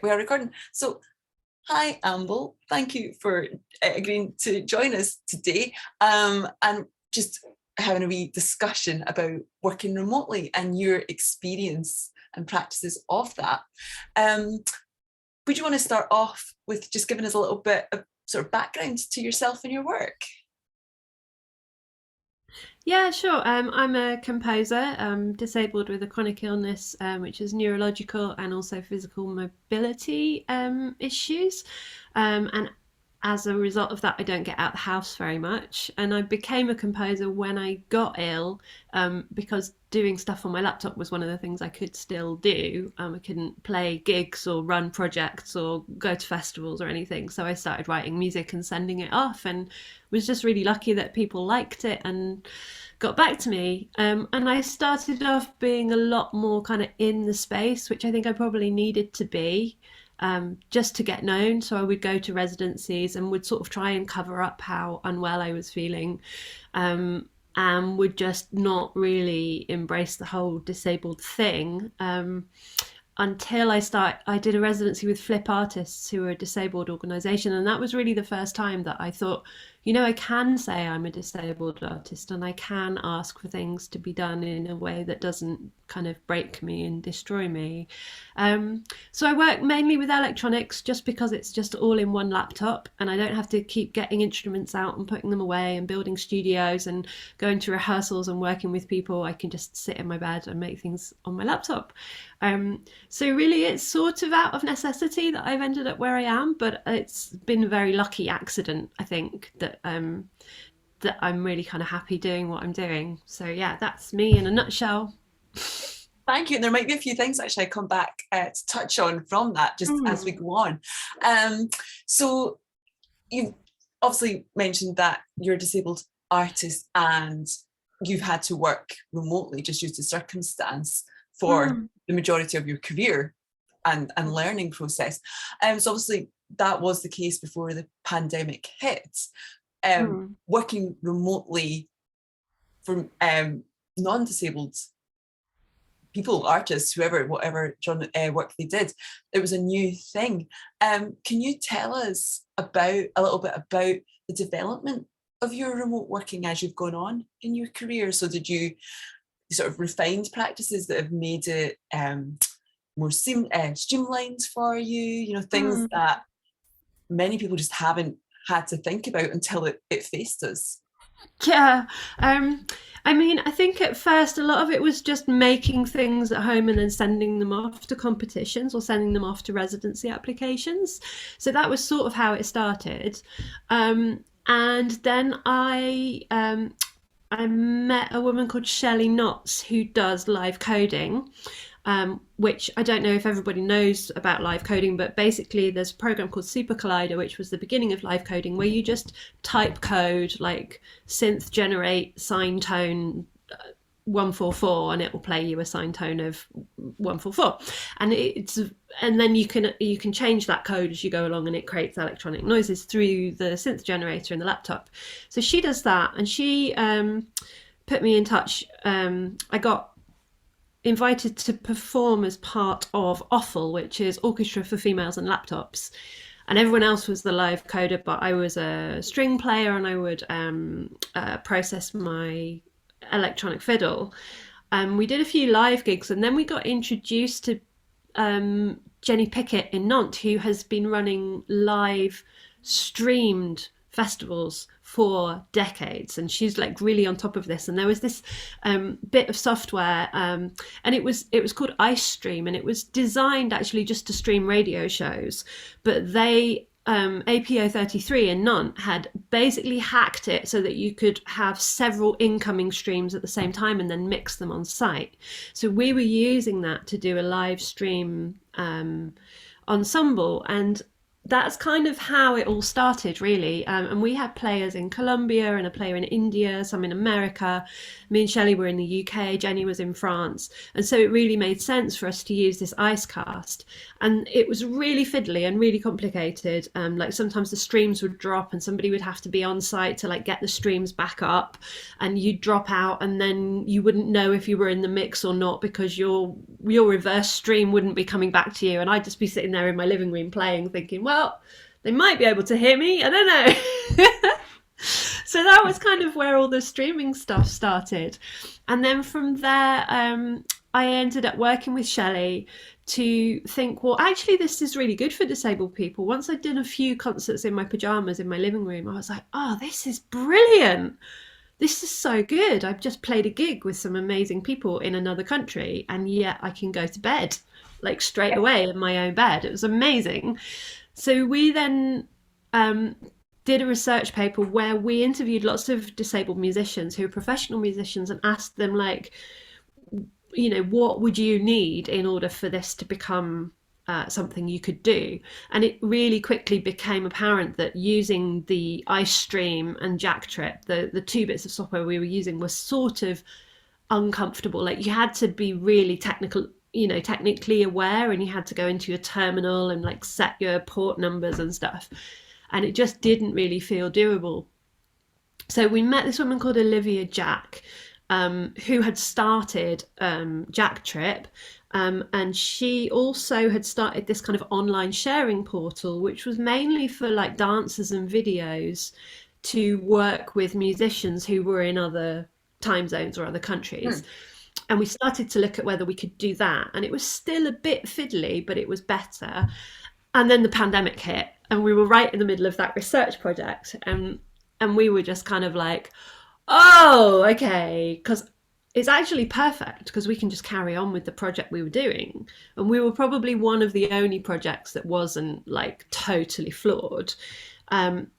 We are recording. So, hi, Amble. Thank you for agreeing to join us today and just having a wee discussion about working remotely and your experience and practices of that. Would you want to start off with just giving us a little bit of sort of background to yourself and your work? Yeah, sure. I'm a composer, disabled with a chronic illness, which is neurological and also physical mobility issues. And as a result of that, I don't get out the house very much. And I became a composer when I got ill, because doing stuff on my laptop was one of the things I could still do. I couldn't play gigs or run projects or go to festivals or anything. So I started writing music and sending it off, and was just really lucky that people liked it and got back to me. And I started off being a lot more kind of in the space, which I think I probably needed to be, just to get known. So I would go to residencies and would sort of try and cover up how unwell I was feeling. And would just not really embrace the whole disabled thing. Until I did a residency with Flip Artists, who are a disabled organisation, and that was really the first time that I thought, I can say I'm a disabled artist, and I can ask for things to be done in a way that doesn't kind of break me and destroy me. So I work mainly with electronics, just because it's just all in one laptop, and I don't have to keep getting instruments out and putting them away and building studios and going to rehearsals and working with people. I can just sit in my bed and make things on my laptop. So really, it's sort of out of necessity that I've ended up where I am, but it's been a very lucky accident, I think, that I'm really kind of happy doing what I'm doing. So yeah, that's me in a nutshell. Thank you. And there might be a few things actually I come back to touch on from that just as we Mm. go on. Um, so you've obviously mentioned that you're a disabled artist and you've had to work remotely just due to circumstance for Mm. the majority of your career and learning process. So obviously that was the case before the pandemic hit. Mm. Working remotely for non-disabled people, artists, whoever, whatever work they did, it was a new thing. Can you tell us about a little bit about the development of your remote working as you've gone on in your career? So did you sort of refined practices that have made it more streamlined for you? Things Mm. that many people just haven't had to think about until it faced us. Yeah. Um, I mean, I think at first a lot of it was just making things at home and then sending them off to competitions or sending them off to residency applications. So that was sort of how it started. And then I met a woman called Shelley Knotts who does live coding, which I don't know if everybody knows about live coding, but basically there's a program called Super Collider, which was the beginning of live coding, where you just type code like synth generate sine tone 144, and it will play you a sine tone of 144, and then you can change that code as you go along, and it creates electronic noises through the synth generator in the laptop. So she does that, and she put me in touch. I got invited to perform as part of OFFAL, which is Orchestra for Females and Laptops. And everyone else was the live coder, but I was a string player, and I would process my electronic fiddle. We did a few live gigs, and then we got introduced to Jenny Pickett in Nantes, who has been running live streamed festivals for decades, and she's like really on top of this. And there was this bit of software, and it was called Ice Stream, and it was designed actually just to stream radio shows, but they APO33 in Nantes had basically hacked it so that you could have several incoming streams at the same time and then mix them on site. So we were using that to do a live stream ensemble, and that's kind of how it all started, really. And we had players in Colombia and a player in India, some in America. Me and Shelley were in the UK, Jenny was in France. And so it really made sense for us to use this ice cast. And it was really fiddly and really complicated. Like sometimes the streams would drop and somebody would have to be on site to like get the streams back up, and you'd drop out and then you wouldn't know if you were in the mix or not because your reverse stream wouldn't be coming back to you. And I'd just be sitting there in my living room playing, thinking, well, they might be able to hear me. I don't know. So that was kind of where all the streaming stuff started. And then from there, I ended up working with Shelley to think, well, actually, this is really good for disabled people. Once I'd done a few concerts in my pajamas in my living room, I was like, oh, this is brilliant. This is so good. I've just played a gig with some amazing people in another country, and yet I can go to bed like straight away in my own bed. It was amazing. So we then did a research paper where we interviewed lots of disabled musicians who are professional musicians and asked them, like, you know, what would you need in order for this to become something you could do? And it really quickly became apparent that using the ice stream and jack trip, the two bits of software we were using, were sort of uncomfortable. Like, you had to be really technical, you know, technically aware, and you had to go into your terminal and like set your port numbers and stuff, and it just didn't really feel doable. So we met this woman called Olivia Jack, who had started Jack Trip, and she also had started this kind of online sharing portal, which was mainly for like dancers and videos to work with musicians who were in other time zones or other countries. And we started to look at whether we could do that. And it was still a bit fiddly, but it was better. And then the pandemic hit, and we were right in the middle of that research project. And we were just kind of like, oh, okay, because it's actually perfect because we can just carry on with the project we were doing. And we were probably one of the only projects that wasn't like totally flawed. And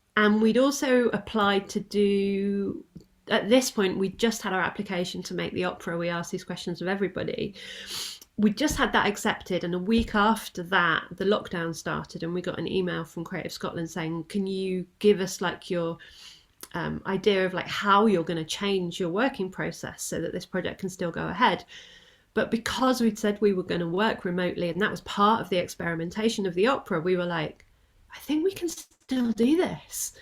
we'd also applied to do, at this point, we just had our application to make the opera. We asked these questions of everybody. We just had that accepted, and a week after that, the lockdown started, and we got an email from Creative Scotland saying, can you give us like your idea of like how you're going to change your working process so that this project can still go ahead. But because we'd said we were going to work remotely, and that was part of the experimentation of the opera, we were like, I think we can still do this.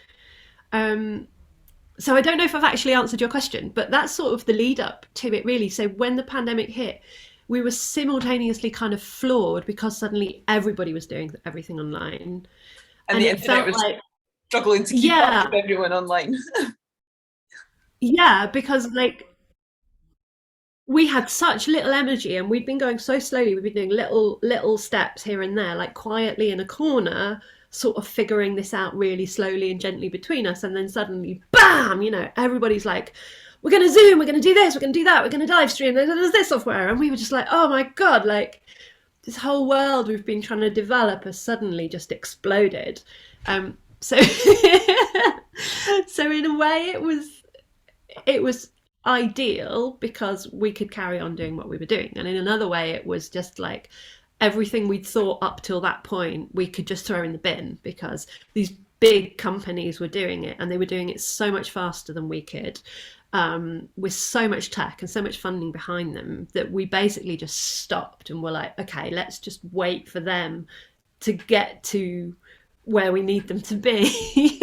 So I don't know if I've actually answered your question, but that's sort of the lead up to it, really. So when the pandemic hit, we were simultaneously kind of floored because suddenly everybody was doing everything online. And the internet was like struggling to keep up with everyone online. Yeah, because like we had such little energy, and we'd been going so slowly. We'd been doing little steps here and there, like quietly in a corner, sort of figuring this out really slowly and gently between us. And then suddenly, bam, you know, everybody's like, we're going to Zoom, we're going to do this, we're going to do that, we're going to live stream, there's this software. And we were just like, oh my God, like this whole world we've been trying to develop has suddenly just exploded. So so in a way it was ideal because we could carry on doing what we were doing. And in another way, it was just like everything we'd thought up till that point, we could just throw in the bin because these big companies were doing it, and they were doing it so much faster than we could, with so much tech and so much funding behind them, that we basically just stopped and were like, okay, let's just wait for them to get to where we need them to be.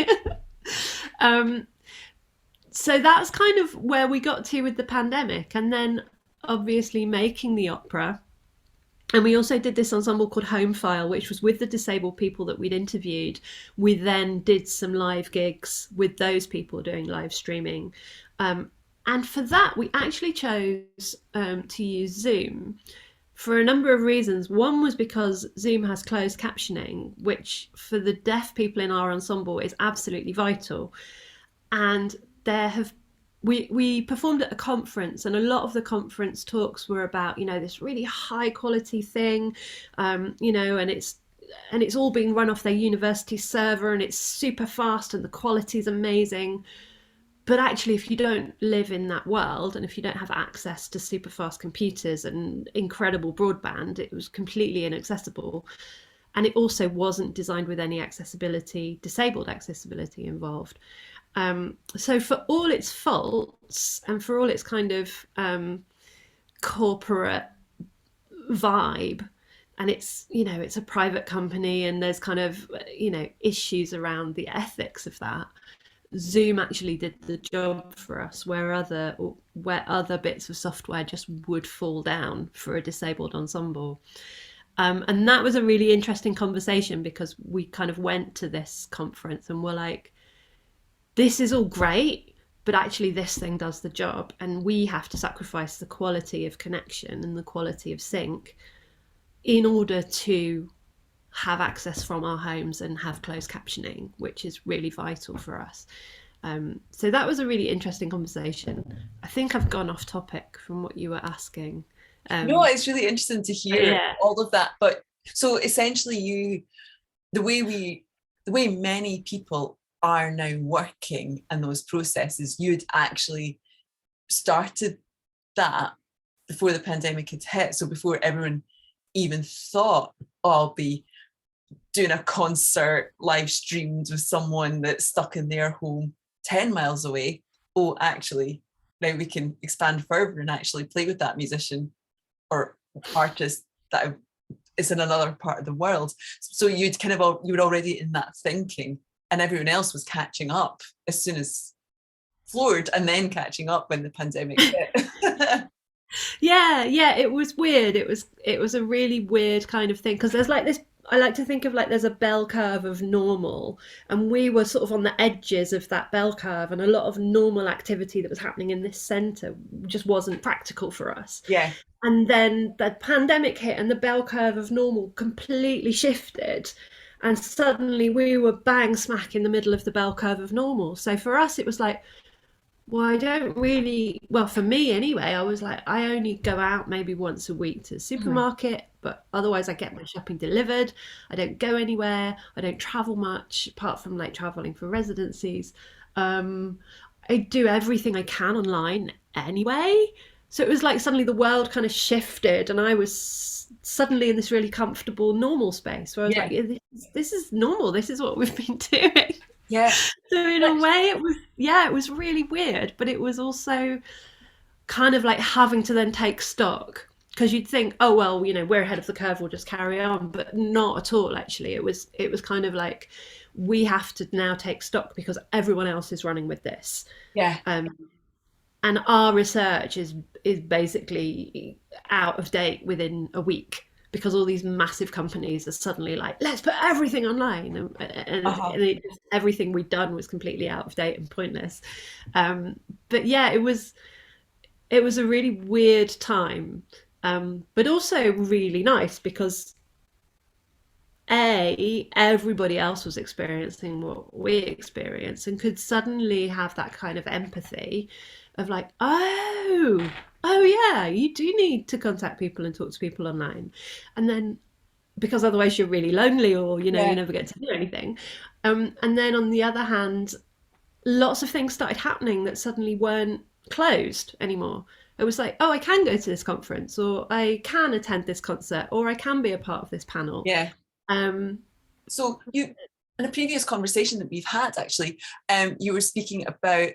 So that's kind of where we got to with the pandemic, and then obviously making the opera. And we also did this ensemble called OFFAL, which was with the disabled people that we'd interviewed. We then did some live gigs with those people doing live streaming. And for that, we actually chose to use Zoom for a number of reasons. One was because Zoom has closed captioning, which for the deaf people in our ensemble is absolutely vital. And we performed at a conference, and a lot of the conference talks were about, you know, this really high quality thing, you know, and it's all being run off their university server, and it's super fast and the quality is amazing. But actually, if you don't live in that world, and if you don't have access to super fast computers and incredible broadband, it was completely inaccessible. and it also wasn't designed with any disabled accessibility involved. So for all its faults and for all its kind of corporate vibe, and it's a private company and there's kind of issues around the ethics of that, Zoom actually did the job for us where other bits of software just would fall down for a disabled ensemble. And that was a really interesting conversation, because we kind of went to this conference and were like, this is all great, but actually this thing does the job, and we have to sacrifice the quality of connection and the quality of sync in order to have access from our homes and have closed captioning, which is really vital for us. So that was a really interesting conversation. I think I've gone off topic from what you were asking. No, it's really interesting to hear all of that. But so essentially the way many people are now working and those processes, you'd actually started that before the pandemic had hit. So before everyone even thought, oh, I'll be doing a concert live streamed with someone that's stuck in their home 10 miles away. Oh, actually, now we can expand further and actually play with that musician or artist that is in another part of the world. So you were already in that thinking, and everyone else was catching up as soon as floored, and then catching up when the pandemic hit. Yeah, it was weird. It was a really weird kind of thing, because there's like this, I like to think of like there's a bell curve of normal, and we were sort of on the edges of that bell curve, and a lot of normal activity that was happening in this centre just wasn't practical for us. Yeah. And then the pandemic hit and the bell curve of normal completely shifted, and suddenly we were bang smack in the middle of the bell curve of normal. So for us it was like, well, I don't really, well, for me anyway, I was like, I only go out maybe once a week to the supermarket, but otherwise I get my shopping delivered. I don't go anywhere. I don't travel much, apart from like traveling for residencies. I do everything I can online anyway. So it was like suddenly the world kind of shifted, and I was suddenly in this really comfortable normal space where I was like, this is normal. This is what we've been doing. Yeah. So in a way it was really weird, but it was also kind of like having to then take stock, because you'd think, oh well, we're ahead of the curve, we'll just carry on, but not at all. Actually, it was kind of like, we have to now take stock because everyone else is running with this. Yeah. And our research is basically out of date within a week, because all these massive companies are suddenly like, let's put everything online, and everything we'd done was completely out of date and pointless. But yeah, it was a really weird time, but also really nice, because everybody else was experiencing what we experienced and could suddenly have that kind of empathy of like, oh yeah, you do need to contact people and talk to people online, and then because otherwise you're really lonely, or you never get to do anything. And then on the other hand, lots of things started happening that suddenly weren't closed anymore. It was like, oh, I can go to this conference, or I can attend this concert, or I can be a part of this panel. Yeah. So you, in a previous conversation that we've had, actually, you were speaking about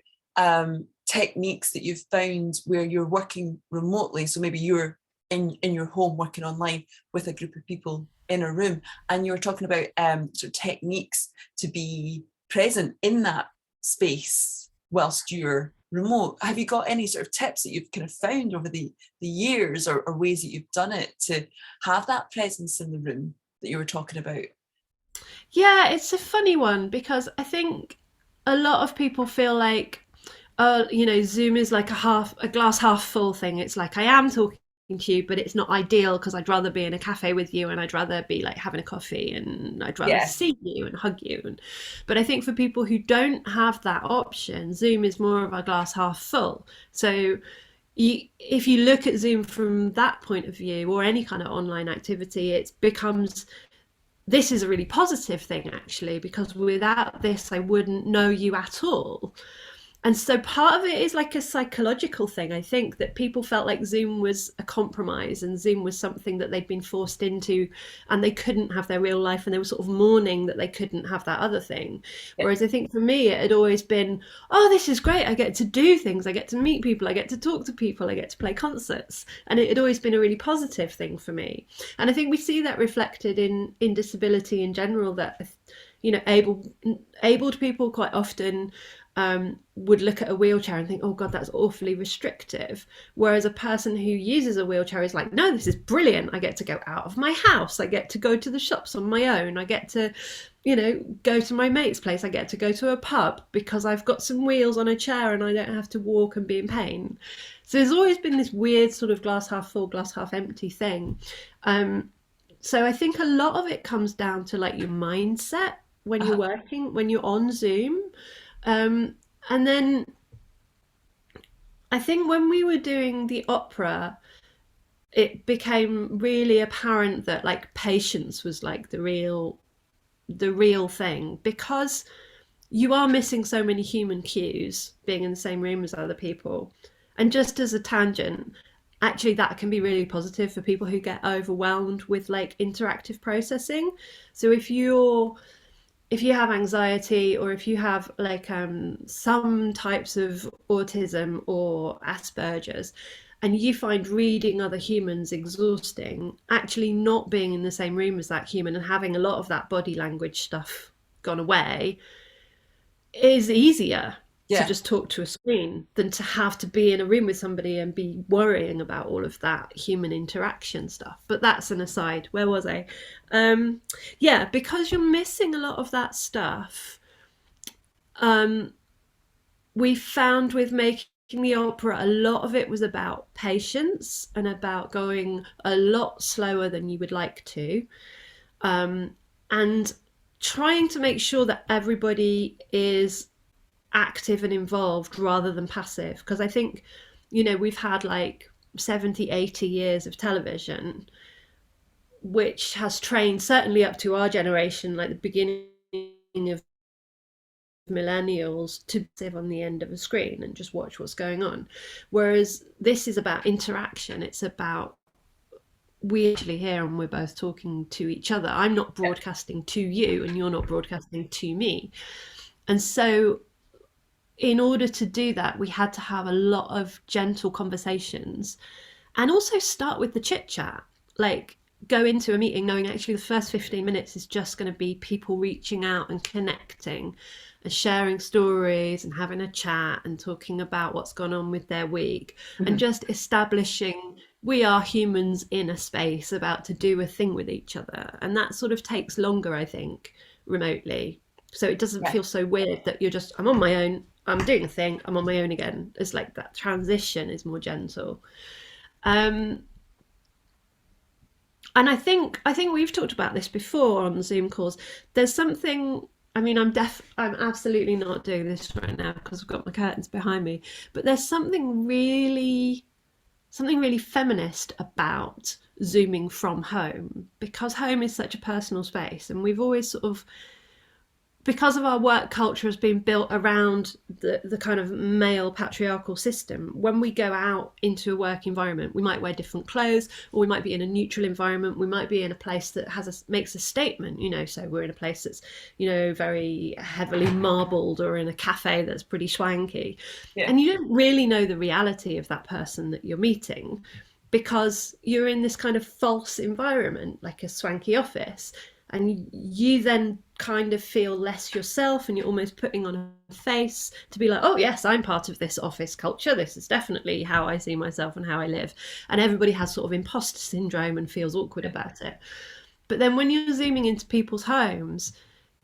techniques that you've found where you're working remotely. So maybe you're in your home working online with a group of people in a room, and you were talking about sort of techniques to be present in that space whilst you're remote. Have you got any sort of tips that you've kind of found over the years, or ways that you've done it to have that presence in the room that you were talking about? Yeah, it's a funny one, because I think a lot of people feel like, Zoom is like a glass half full thing. It's like, I am talking to you, but it's not ideal, because I'd rather be in a cafe with you, and I'd rather be like having a coffee, and I'd rather see you and hug you. But I think for people who don't have that option, Zoom is more of a glass half full. So if you look at Zoom from that point of view, or any kind of online activity, it becomes, this is a really positive thing actually, because without this I wouldn't know you at all. And so part of it is like a psychological thing. I think that people felt like Zoom was a compromise and Zoom was something that they'd been forced into and they couldn't have their real life, and they were sort of mourning that they couldn't have that other thing. Yeah. Whereas I think for me, it had always been, oh, this is great. I get to do things. I get to meet people. I get to talk to people. I get to play concerts. And it had always been a really positive thing for me. And I think we see that reflected in disability in general, that, you know, abled people quite often would look at a wheelchair and think, oh God, that's awfully restrictive. Whereas a person who uses a wheelchair is like, no, this is brilliant. I get to go out of my house. I get to go to the shops on my own. I get to, you know, go to my mate's place. I get to go to a pub because I've got some wheels on a chair and I don't have to walk and be in pain. So there's always been this weird sort of glass half full, glass half empty thing. So I think a lot of it comes down to like your mindset when you're working, when you're on Zoom. And then I think when we were doing the opera, it became really apparent that like patience was like the real thing, because you are missing so many human cues being in the same room as other people. And just as a tangent, actually that can be really positive for people who get overwhelmed with like interactive processing. So if you have anxiety, or if you have like some types of autism or Asperger's, and you find reading other humans exhausting, actually not being in the same room as that human and having a lot of that body language stuff gone away is easier to just talk to a screen than to have to be in a room with somebody and be worrying about all of that human interaction stuff. But that's an aside. Where was I? Yeah, because you're missing a lot of that stuff. We found with making the opera, a lot of it was about patience and about going a lot slower than you would like to, and trying to make sure that everybody is active and involved rather than passive. Because I think, you know, we've had like 70, 80 years of television, which has trained, certainly up to our generation, like the beginning of millennials, to sit on the end of a screen and just watch what's going on. Whereas this is about interaction. It's about, we actually hear and we're both talking to each other. I'm not broadcasting to you and you're not broadcasting to me. And so in order to do that, we had to have a lot of gentle conversations and also start with the chit chat. Like, go into a meeting knowing actually the first 15 minutes is just going to be people reaching out and connecting and sharing stories and having a chat and talking about what's gone on with their week, and just establishing we are humans in a space about to do a thing with each other. And that sort of takes longer, I think, remotely. So it doesn't feel so weird that you're just, I'm on my own, I'm doing a thing, I'm on my own again. It's like that transition is more gentle. And I think we've talked about this before on Zoom calls. There's something, I mean, I'm absolutely not doing this right now because I've got my curtains behind me, but there's something really feminist about Zooming from home, because home is such a personal space, and we've always sort of, because of our work culture has been built around the kind of male patriarchal system, when we go out into a work environment, we might wear different clothes, or we might be in a neutral environment. We might be in a place that makes a statement, you know, so we're in a place that's, you know, very heavily marbled, or in a cafe that's pretty swanky. Yeah. And you don't really know the reality of that person that you're meeting, because you're in this kind of false environment, like a swanky office. And you then kind of feel less yourself, and you're almost putting on a face to be like, oh yes, I'm part of this office culture. This is definitely how I see myself and how I live. And everybody has sort of imposter syndrome and feels awkward about it. But then when you're zooming into people's homes,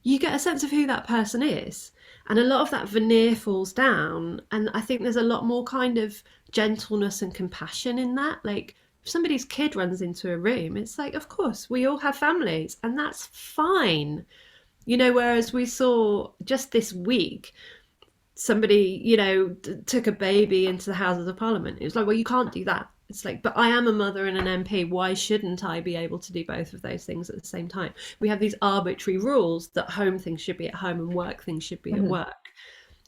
you get a sense of who that person is. And a lot of that veneer falls down. And I think there's a lot more kind of gentleness and compassion in that. Like, if somebody's kid runs into a room, it's like, of course, we all have families, and that's fine. You know, whereas we saw just this week, somebody, you know, took a baby into the Houses of Parliament. It was like, well, you can't do that. It's like, but I am a mother and an MP. Why shouldn't I be able to do both of those things at the same time? We have these arbitrary rules that home things should be at home and work things should be at work.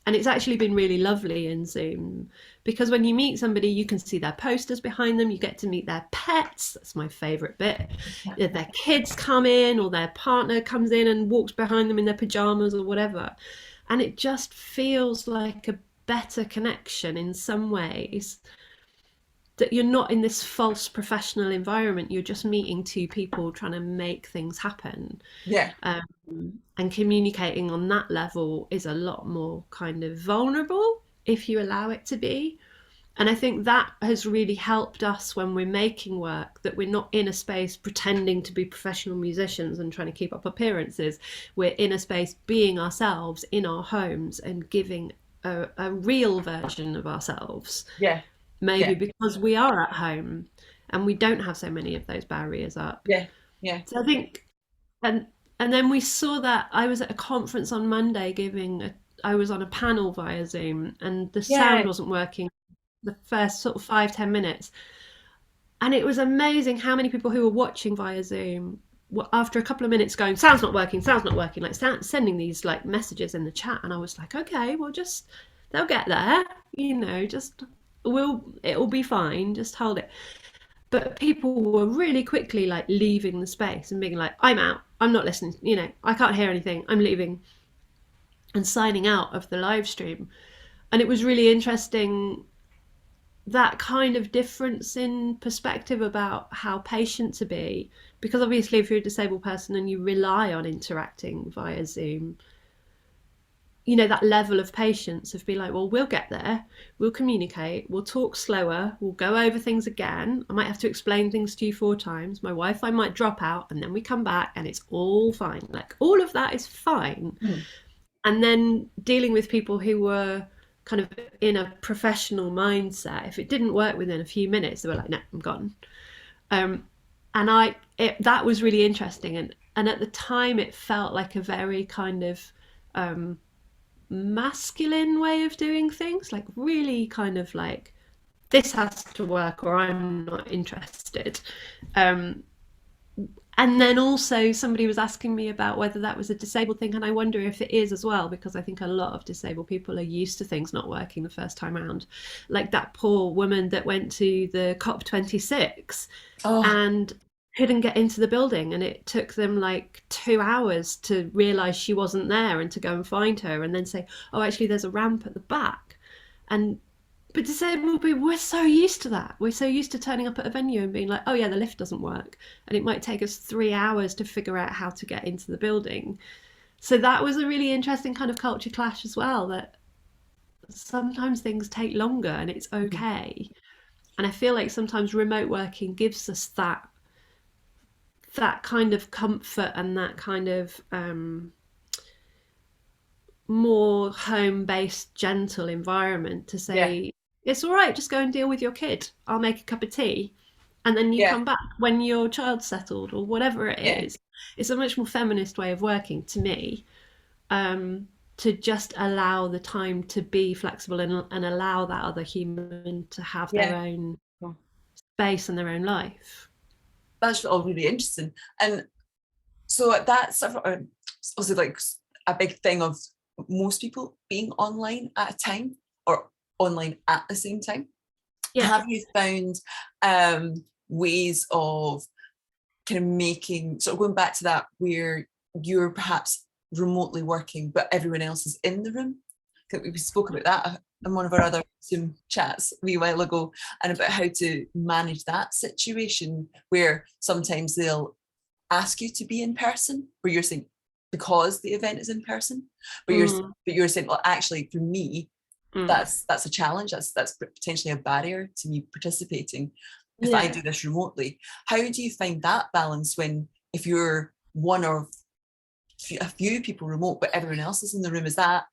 And it's actually been really lovely in Zoom, because when you meet somebody, you can see their posters behind them, you get to meet their pets. That's my favourite bit. Their kids come in, or their partner comes in and walks behind them in their pajamas or whatever. And it just feels like a better connection in some ways, that you're not in this false professional environment. You're just meeting two people trying to make things happen. Yeah. And communicating on that level is a lot more kind of vulnerable, if you allow it to be. And I think that has really helped us when we're making work, that we're not in a space pretending to be professional musicians and trying to keep up appearances. We're in a space being ourselves in our homes and giving a real version of ourselves. Yeah. Maybe Yeah. because we are at home and we don't have so many of those barriers up. Yeah. Yeah. So I think, and and then we saw that. I was at a conference on Monday I was on a panel via Zoom, and the sound Yeah. wasn't working the first sort of 5-10 minutes. And it was amazing how many people who were watching via Zoom were, after a couple of minutes, going, sounds not working, like sending these like messages in the chat. And I was like, okay, well, just, they'll get there, just, it'll be fine, just hold it. But people were really quickly like leaving the space and being like, I'm out, I'm not listening, I can't hear anything, I'm leaving, and signing out of the live stream. And it was really interesting, that kind of difference in perspective about how patient to be. Because obviously, if you're a disabled person and you rely on interacting via Zoom, that level of patience of be like, well, we'll get there, we'll communicate, we'll talk slower, we'll go over things again. I might have to explain things to you 4 times. My Wi-Fi might drop out, and then we come back and it's all fine. Like, all of that is fine. And then dealing with people who were kind of in a professional mindset, if it didn't work within a few minutes, they were like, no, I'm gone. And that was really interesting. And at the time, it felt like a very kind of masculine way of doing things, like really kind of like, this has to work or I'm not interested. And then also somebody was asking me about whether that was a disabled thing, and I wonder if it is as well, because I think a lot of disabled people are used to things not working the first time around. Like that poor woman that went to the COP26 and couldn't get into the building, and it took them like 2 hours to realise she wasn't there and to go and find her, and then say, oh, actually there's a ramp at the back. But disabled people, we're so used to that. We're so used to turning up at a venue and being like, oh yeah, the lift doesn't work. And it might take us 3 hours to figure out how to get into the building. So that was a really interesting kind of culture clash as well, that sometimes things take longer and it's okay. And I feel like sometimes remote working gives us that kind of comfort and that kind of more home-based, gentle environment to say, it's all right, just go and deal with your kid. I'll make a cup of tea. And then you come back when your child's settled, or whatever it is. It's a much more feminist way of working, to me, to just allow the time to be flexible and allow that other human to have their own space and their own life. That's all really interesting. And so that's also like a big thing of most people being online at a time, or online at the same time. Have you found ways of kind of making, sort of going back to that, where you're perhaps remotely working but everyone else is in the room? We spoke about that in one of our other Zoom chats a wee while ago, and about how to manage that situation where sometimes they'll ask you to be in person, where you're saying, because the event is in person, but you're saying, well, actually for me, that's a challenge, that's potentially a barrier to me participating if I do this remotely. How do you find that balance when, if you're one of a few people remote but everyone else is in the room? How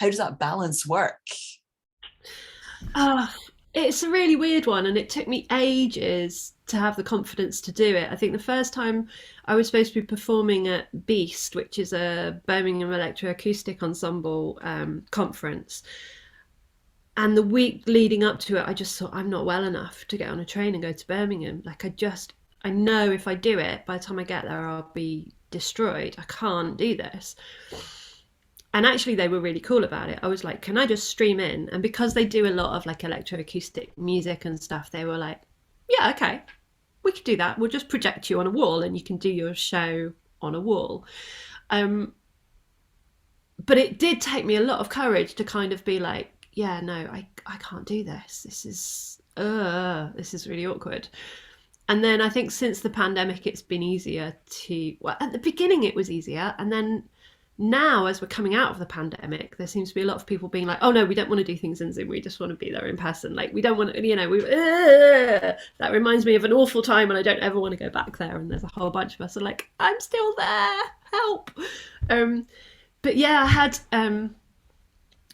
does that balance work? It's a really weird one, and it took me ages to have the confidence to do it. I think the first time I was supposed to be performing at Beast, which is a Birmingham electroacoustic ensemble conference, and the week leading up to it, I just thought, I'm not well enough to get on a train and go to Birmingham. Like, I know if I do it, by the time I get there, I'll be destroyed. I can't do this. And actually they were really cool about it. I was like, can I just stream in? And because they do a lot of like electroacoustic music and stuff, they were like, yeah, okay, we could do that. We'll just project you on a wall and you can do your show on a wall. um but it did take me a lot of courage to kind of be like, yeah, no, I can't do this. This is really awkward. And then I think since the pandemic, it's been easier to, well, at the beginning it was easier. And then now, as we're coming out of the pandemic, there seems to be a lot of people being like, oh no, we don't want to do things in Zoom. We just want to be there in person. Like, we don't want to, that reminds me of an awful time and I don't ever want to go back there. And there's a whole bunch of us are like, I'm still there, help. But yeah, I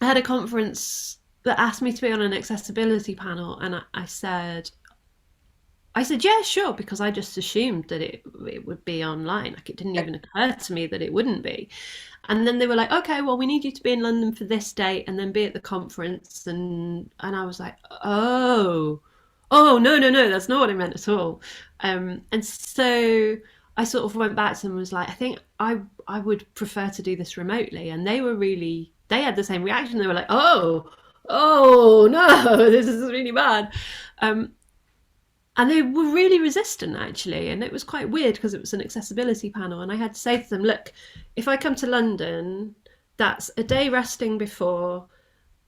had a conference that asked me to be on an accessibility panel, and I said, yeah, sure, because I just assumed that it would be online. Like, it didn't even occur to me that it wouldn't be. And then they were like, okay, well, we need you to be in London for this date and then be at the conference. And I was like, oh, no, that's not what I meant at all. And so I sort of went back to them and was like, I think I would prefer to do this remotely. And they had the same reaction. They were like, oh no, this is really bad. Um, and they were really resistant, actually, and it was quite weird because it was an accessibility panel, and I had to say to them, look, if I come to London, that's a day resting before,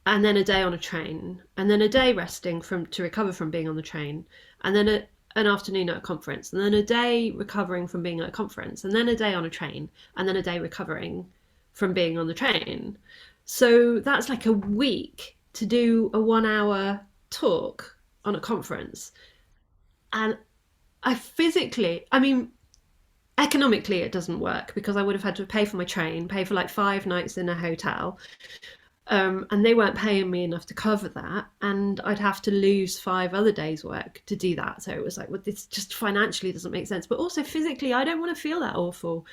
and then a day on a train, and then a day resting to recover from being on the train, and then an afternoon at a conference, and then a day recovering from being at a conference, and then a day on a train, and then a day recovering from being on the train. So that's like a week to do a 1 hour talk on a conference. And I mean, economically it doesn't work because I would have had to pay for my train, pay for like 5 nights in a hotel. And they weren't paying me enough to cover that. And I'd have to lose 5 other days' work to do that. So it was like, well, this just financially doesn't make sense. But also physically, I don't want to feel that awful.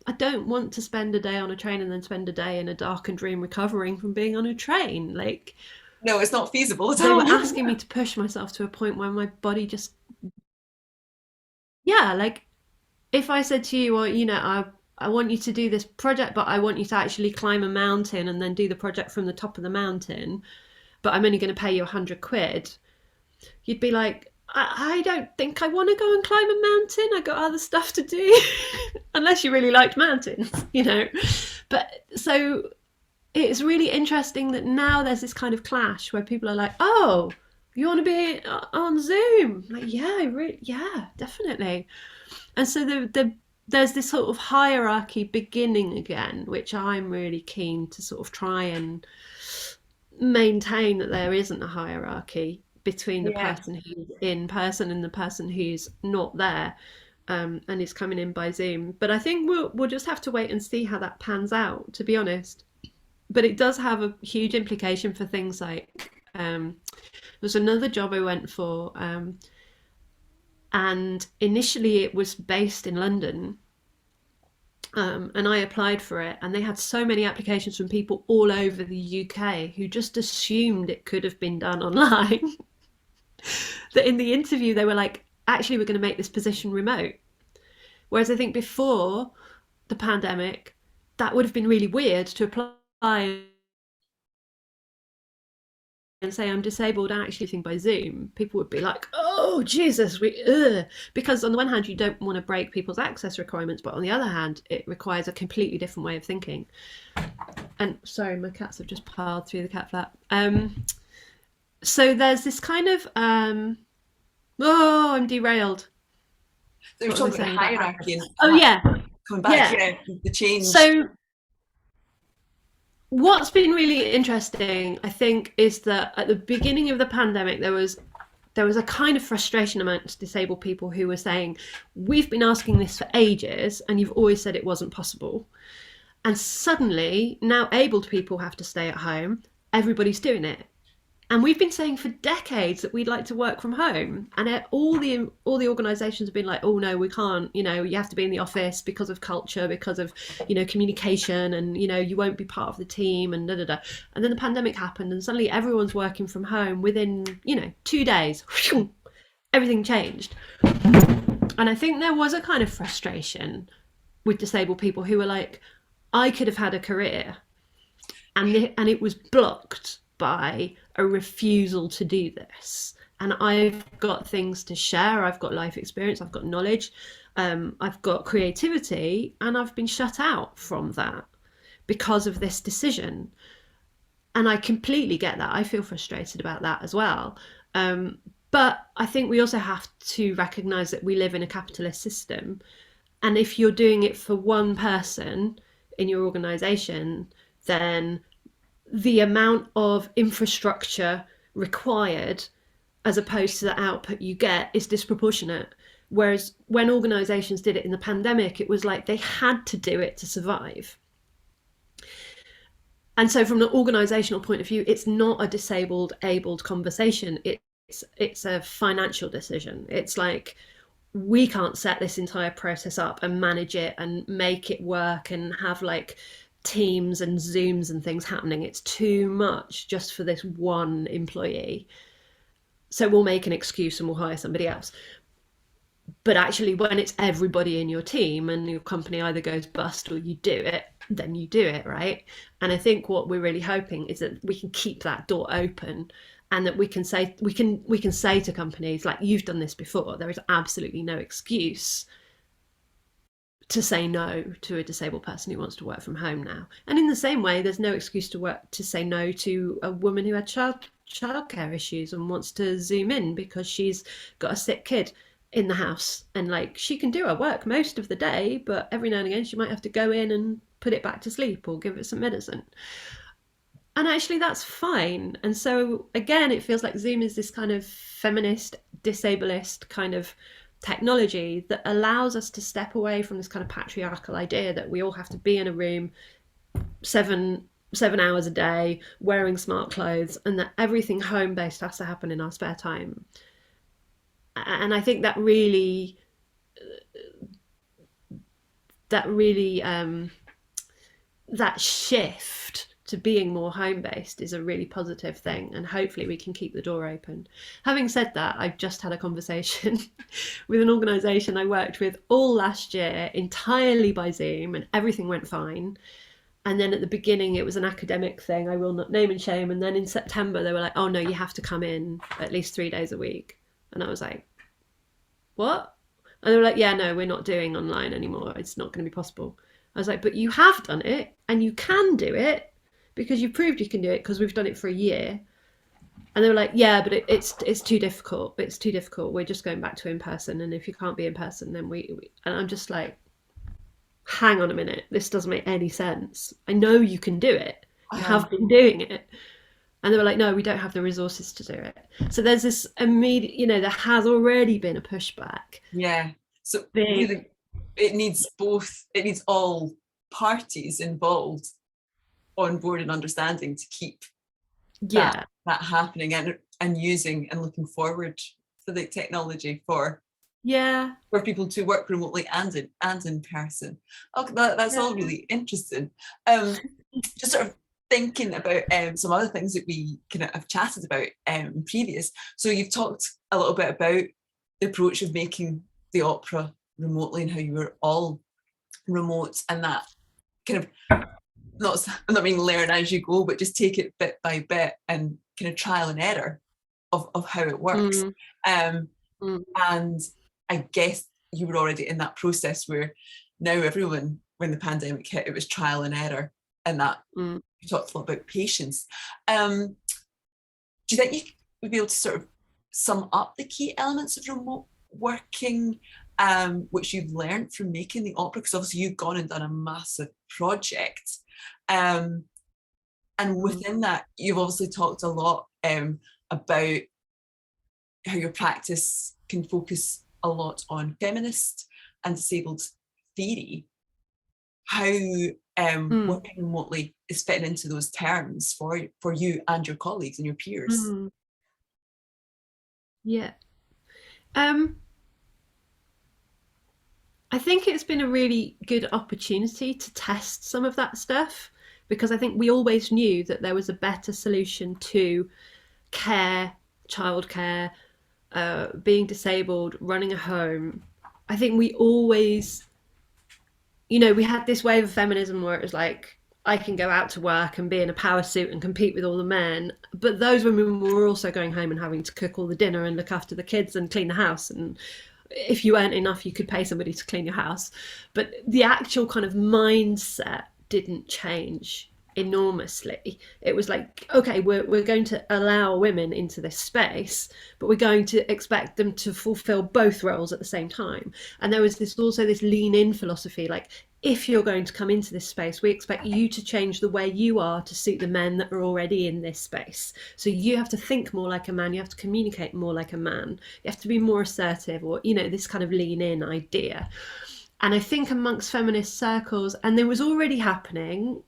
I don't want to spend a day on a train and then spend a day in a darkened room recovering from being on a train. Like, no, it's not feasible at they all. were asking me to push myself to a point where my body just, yeah, like if I said to you, well, I want you to do this project, but I want you to actually climb a mountain and then do the project from the top of the mountain, but I'm only going to pay you 100 quid, you'd be like, I don't think I want to go and climb a mountain. I got other stuff to do, unless you really liked mountains. But so it's really interesting that now there's this kind of clash where people are like, oh, you want to be on Zoom? Like, yeah, definitely. And so there's this sort of hierarchy beginning again, which I'm really keen to sort of try and maintain, that there isn't a hierarchy between the Yeah. person who's in person and the person who's not there, and is coming in by Zoom. But I think we'll just have to wait and see how that pans out, to be honest. But it does have a huge implication for things like, there's another job I went for, and initially it was based in London, and I applied for it, and they had so many applications from people all over the UK who just assumed it could have been done online that in the interview they were like, actually, we're going to make this position remote. Whereas I think before the pandemic, that would have been really weird to apply and say I'm disabled and actually think by Zoom. People would be like, oh Jesus, because on the one hand you don't want to break people's access requirements, but on the other hand it requires a completely different way of thinking. And sorry, my cats have just piled through the cat flap. So there's this kind of I'm derailed. So you're talking about hierarchy. Oh yeah, coming back, the change. So what's been really interesting, I think, is that at the beginning of the pandemic, there was a kind of frustration amongst disabled people who were saying, we've been asking this for ages and you've always said it wasn't possible. And suddenly, now abled people have to stay at home, everybody's doing it. And we've been saying for decades that we'd like to work from home, and all the organisations have been like, oh no, we can't. You have to be in the office because of culture, because of communication, and you won't be part of the team, and da da da. And then the pandemic happened, and suddenly everyone's working from home. Within 2 days, everything changed. And I think there was a kind of frustration with disabled people who were like, I could have had a career and it was blocked by a refusal to do this. And I've got things to share, I've got life experience, I've got knowledge, I've got creativity, and I've been shut out from that because of this decision. And I completely get that. I feel frustrated about that as well. But I think we also have to recognize that we live in a capitalist system. And if you're doing it for one person in your organization, then the amount of infrastructure required as opposed to the output you get is disproportionate. Whereas when organizations did it in the pandemic, it was like they had to do it to survive. And so from an organizational point of view, it's not a disabled, abled conversation. It's a financial decision. It's like, we can't set this entire process up and manage it and make it work and have like Teams and Zooms and things happening. It's too much just for this one employee. So we'll make an excuse and we'll hire somebody else. But actually, when it's everybody in your team and your company either goes bust or you do it, then you do it, right? And I think what we're really hoping is that we can keep that door open, and that we can say to companies, like, you've done this before. There is absolutely no excuse to say no to a disabled person who wants to work from home now. And in the same way, there's no excuse to say no to a woman who had childcare issues and wants to Zoom in because she's got a sick kid in the house, and like, she can do her work most of the day, but every now and again she might have to go in and put it back to sleep or give it some medicine. And actually that's fine. And so again, it feels like Zoom is this kind of feminist, disablist kind of technology that allows us to step away from this kind of patriarchal idea that we all have to be in a room 7 hours a day wearing smart clothes, and that everything home-based has to happen in our spare time. And I think that really that shift to being more home-based is a really positive thing, and hopefully we can keep the door open. Having said that, I've just had a conversation with an organisation I worked with all last year entirely by Zoom, and everything went fine. And then at the beginning it was an academic thing, I will not name and shame, and then in September they were like, oh no, you have to come in at least 3 days a week. And I was like, what? And they were like, yeah, no, we're not doing online anymore, it's not going to be possible. I was like, but you have done it, and you can do it because you've proved you can do it, because we've done it for a year. And they were like, yeah, but it's too difficult. It's too difficult. We're just going back to in person, and if you can't be in person, then we and I'm just like, hang on a minute, this doesn't make any sense. I know you can do it. You have been doing it. And they were like, no, we don't have the resources to do it. So there's this immediate, there has already been a pushback. Yeah. So really, it needs all parties involved on board and understanding to keep that happening, and using and looking forward to the technology for people to work remotely and in person. Okay, that's all really interesting. Just sort of thinking about some other things that we kind of have chatted about previous. So you've talked a little bit about the approach of making the opera remotely and how you were all remote, and that kind of I'm not mean learn as you go, but just take it bit by bit and kind of trial and error of how it works. And I guess you were already in that process where now everyone, when the pandemic hit, it was trial and error, and that you talked a lot about patience. Do you think you would be able to sort of sum up the key elements of remote working, which you've learned from making the opera? Because obviously you've gone and done a massive project. And within that, you've obviously talked a lot about how your practice can focus a lot on feminist and disabled theory. How working remotely is fitting into those terms for you and your colleagues and your peers. Yeah. I think it's been a really good opportunity to test some of that stuff, because I think we always knew that there was a better solution to care, childcare, being disabled, running a home. I think we always, we had this wave of feminism where it was like, I can go out to work and be in a power suit and compete with all the men. But those women were also going home and having to cook all the dinner and look after the kids and clean the house. And if you earned enough, you could pay somebody to clean your house. But the actual kind of mindset didn't change enormously. It was like, okay, we're going to allow women into this space, but we're going to expect them to fulfill both roles at the same time. And there was this also this lean in philosophy, like, if you're going to come into this space, we expect you to change the way you are to suit the men that are already in this space. So you have to think more like a man, you have to communicate more like a man, you have to be more assertive, or, you know, this kind of lean in idea. And I think amongst feminist circles, and there was already happening,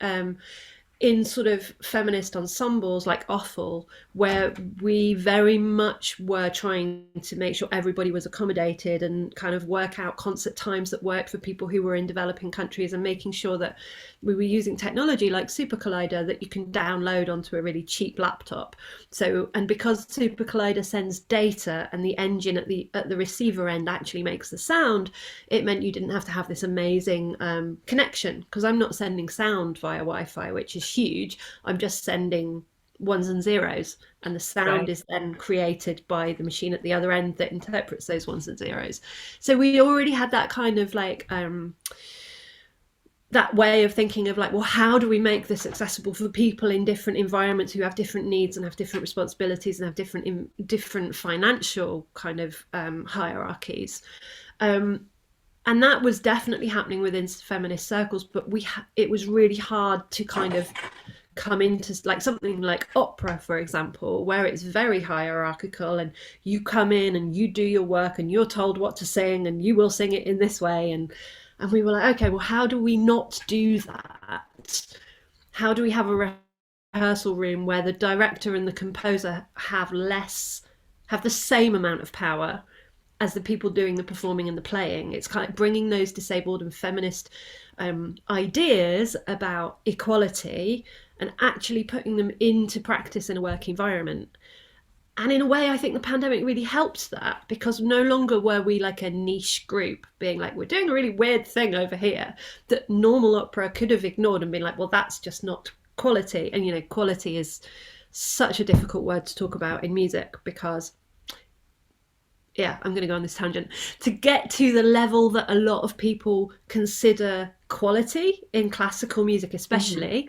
in sort of feminist ensembles like OFFAL, where we very much were trying to make sure everybody was accommodated and kind of work out concert times that worked for people who were in developing countries, and making sure that we were using technology like Super Collider that you can download onto a really cheap laptop. So, and because Super Collider sends data and the engine at the receiver end actually makes the sound, it meant you didn't have to have this amazing connection, because I'm not sending sound via Wi-Fi, which is huge. I'm just sending ones and zeros, and the sound is then created by the machine at the other end that interprets those ones and zeros. So we already had that kind of like that way of thinking of like, well, how do we make this accessible for people in different environments who have different needs and have different responsibilities and have different financial kind of hierarchies. And that was definitely happening within feminist circles, but it was really hard to kind of come into like something like opera, for example, where it's very hierarchical, and you come in and you do your work and you're told what to sing and you will sing it in this way. And we were like, okay, well, how do we not do that? How do we have a rehearsal room where the director and the composer have the same amount of power as the people doing the performing and the playing? It's kind of bringing those disabled and feminist ideas about equality and actually putting them into practice in a work environment. And in a way, I think the pandemic really helped that, because no longer were we like a niche group being like, we're doing a really weird thing over here that normal opera could have ignored and been like, well, that's just not quality. And, you know, quality is such a difficult word to talk about in music, because I'm going to go on this tangent. To get to the level that a lot of people consider quality in classical music, especially,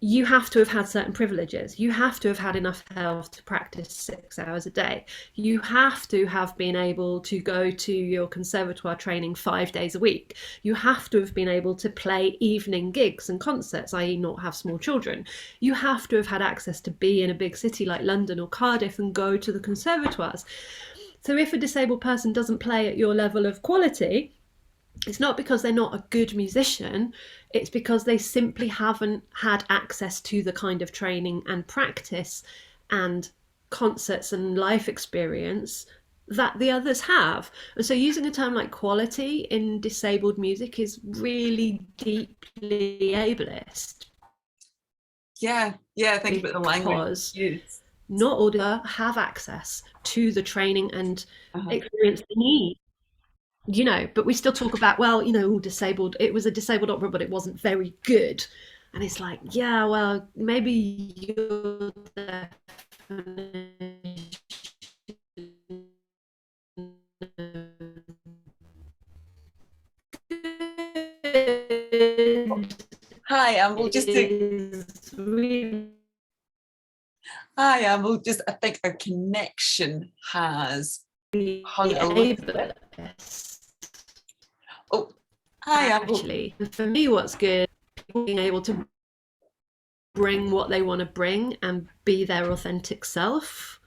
you have to have had certain privileges. You have to have had enough health to practice 6 hours a day. You have to have been able to go to your conservatoire training 5 days a week. You have to have been able to play evening gigs and concerts, i.e. not have small children. You have to have had access to be in a big city like London or Cardiff and go to the conservatoires. So if a disabled person doesn't play at your level of quality, it's not because they're not a good musician, it's because they simply haven't had access to the kind of training and practice and concerts and life experience that the others have. And so using a term like quality in disabled music is really deeply ableist. Yeah, think about the language. Not all have access to the training and experience they need. You know, but we still talk about, well, you know, disabled, it was a disabled opera, but it wasn't very good. And it's like, yeah, well, maybe your definition. Hi, Amble. Hi, Amble. I think our connection has hung a little bit. Oh, hi, Amble. Actually, for me, what's good, being able to bring what they want to bring and be their authentic self.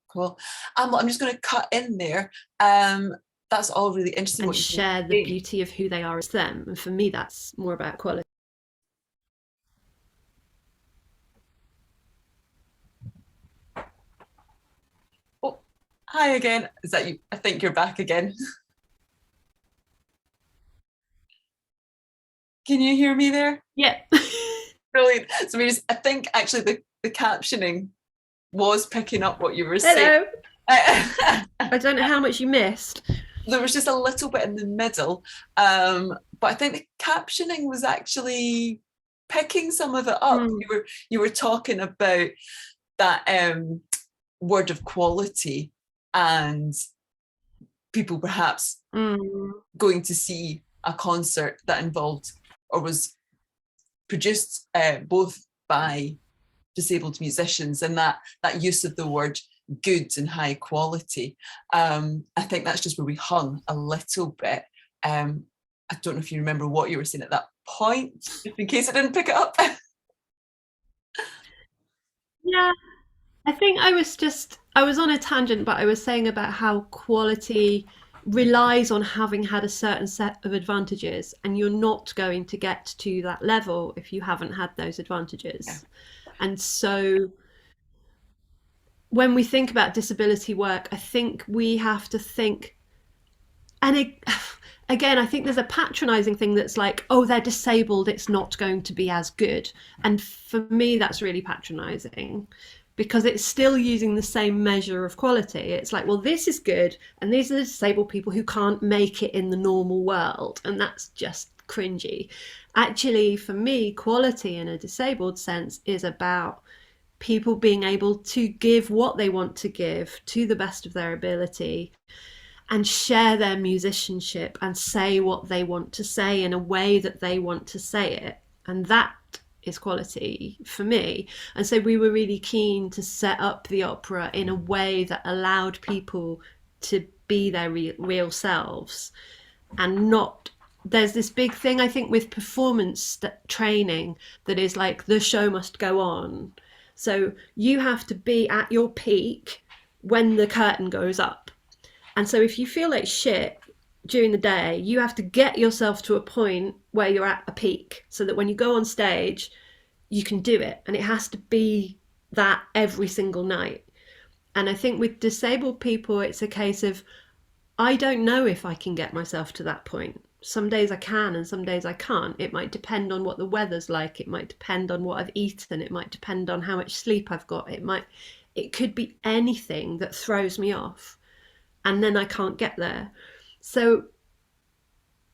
Cool. I'm just going to cut in there. That's all really interesting. And share the beauty of who they are as them. And for me, that's more about quality. Oh, hi again. Is that you? I think you're back again. Can you hear me there? Yeah. Brilliant. So I think actually the captioning was picking up what you were saying. Hello. I don't know how much you missed. There was just a little bit in the middle, but I think the captioning was actually picking some of it up. You were talking about that word of quality and people perhaps going to see a concert that involved or was produced both by disabled musicians, and that use of the word good and high quality. I think that's just where we hung a little bit. I don't know if you remember what you were saying at that point, just in case I didn't pick it up. Yeah, I think I was on a tangent, but I was saying about how quality relies on having had a certain set of advantages, and you're not going to get to that level if you haven't had those advantages. Yeah. And so when we think about disability work, I think we have to think, and again, I think there's a patronizing thing that's like, oh, they're disabled, it's not going to be as good. And for me, that's really patronizing, because it's still using the same measure of quality. It's like, well, this is good, and these are the disabled people who can't make it in the normal world, and that's just cringy. Actually, for me, quality in a disabled sense is about people being able to give what they want to give to the best of their ability and share their musicianship and say what they want to say in a way that they want to say it. And that is quality for me. And so we were really keen to set up the opera in a way that allowed people to be their real selves, and not, there's this big thing I think with performance training that is like, the show must go on. So you have to be at your peak when the curtain goes up. And so if you feel like shit during the day, you have to get yourself to a point where you're at a peak, so that when you go on stage, you can do it. And it has to be that every single night. And I think with disabled people, it's a case of, I don't know if I can get myself to that point. Some days I can and some days I can't. It might depend on what the weather's like. It might depend on what I've eaten. It might depend on how much sleep I've got. It could be anything that throws me off, and then I can't get there. So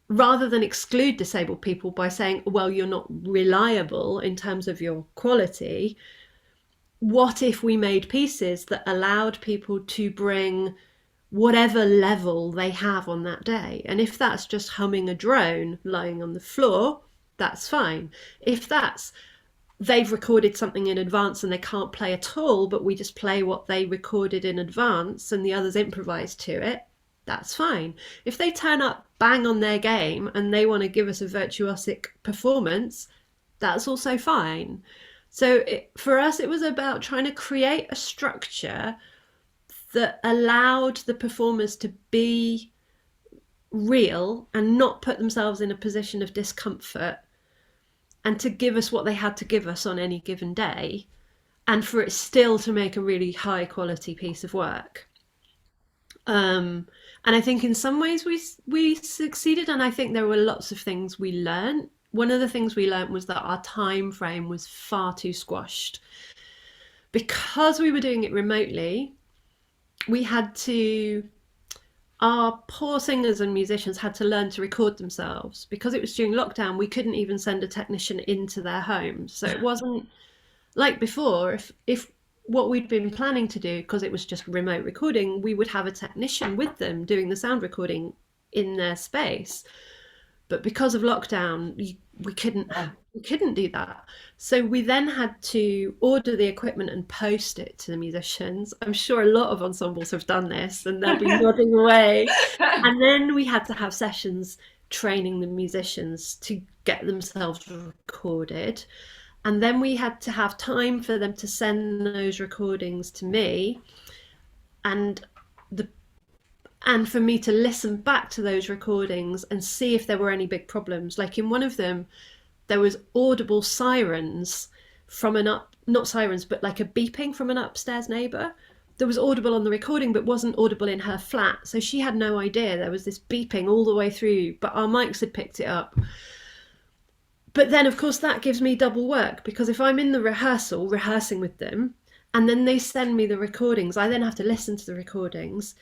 rather than exclude disabled people by saying, well, you're not reliable in terms of your quality, what if we made pieces that allowed people to bring whatever level they have on that day? And if that's just humming a drone lying on the floor, that's fine. If that's, they've recorded something in advance and they can't play at all, but we just play what they recorded in advance and the others improvise to it, that's fine. If they turn up bang on their game and they want to give us a virtuosic performance, that's also fine. So for us, it was about trying to create a structure that allowed the performers to be real and not put themselves in a position of discomfort, and to give us what they had to give us on any given day, and for it still to make a really high quality piece of work. And I think in some ways we succeeded, and I think there were lots of things we learned. One of the things we learned was that our time frame was far too squashed. Because we were doing it remotely, we had to, our poor singers and musicians had to learn to record themselves. Because it was during lockdown, we couldn't even send a technician into their homes. So it wasn't like before, if what we'd been planning to do, because it was just remote recording, we would have a technician with them doing the sound recording in their space. But because of lockdown, we couldn't do that. So we then had to order the equipment and post it to the musicians. I'm sure a lot of ensembles have done this, and they'll be nodding away. And then we had to have sessions training the musicians to get themselves recorded. And then we had to have time for them to send those recordings to me, and for me to listen back to those recordings and see if there were any big problems. Like in one of them, there was audible sirens from not sirens, but like a beeping from an upstairs neighbour. That was audible on the recording, but wasn't audible in her flat. So she had no idea there was this beeping all the way through, but our mics had picked it up. But then, of course, that gives me double work, because if I'm in the rehearsal, rehearsing with them, and then they send me the recordings, I then have to listen to the recordings.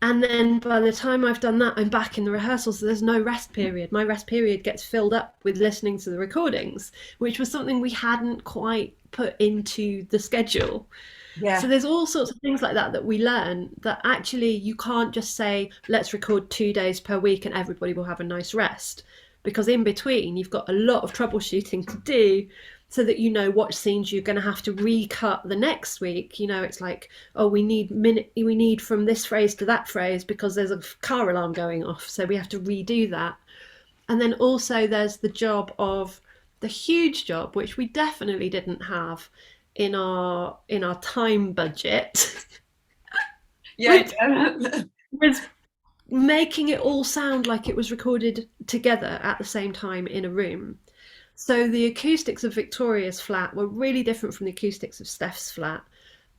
And then by the time I've done that, I'm back in the rehearsals. So there's no rest period. My rest period gets filled up with listening to the recordings, which was something we hadn't quite put into the schedule. So Yeah. there's all sorts of things like that that we learn, that actually you can't just say, let's record 2 days per week and everybody will have a nice rest. Because in between, you've got a lot of troubleshooting to do so that you know what scenes you're going to have to recut the next week. You know, it's like, oh, we need from this phrase to that phrase because there's a car alarm going off. So we have to redo that. And then also there's the huge job, which we definitely didn't have in our time budget, Yeah. which was making it all sound like it was recorded together at the same time in a room. So the acoustics of Victoria's flat were really different from the acoustics of Steph's flat.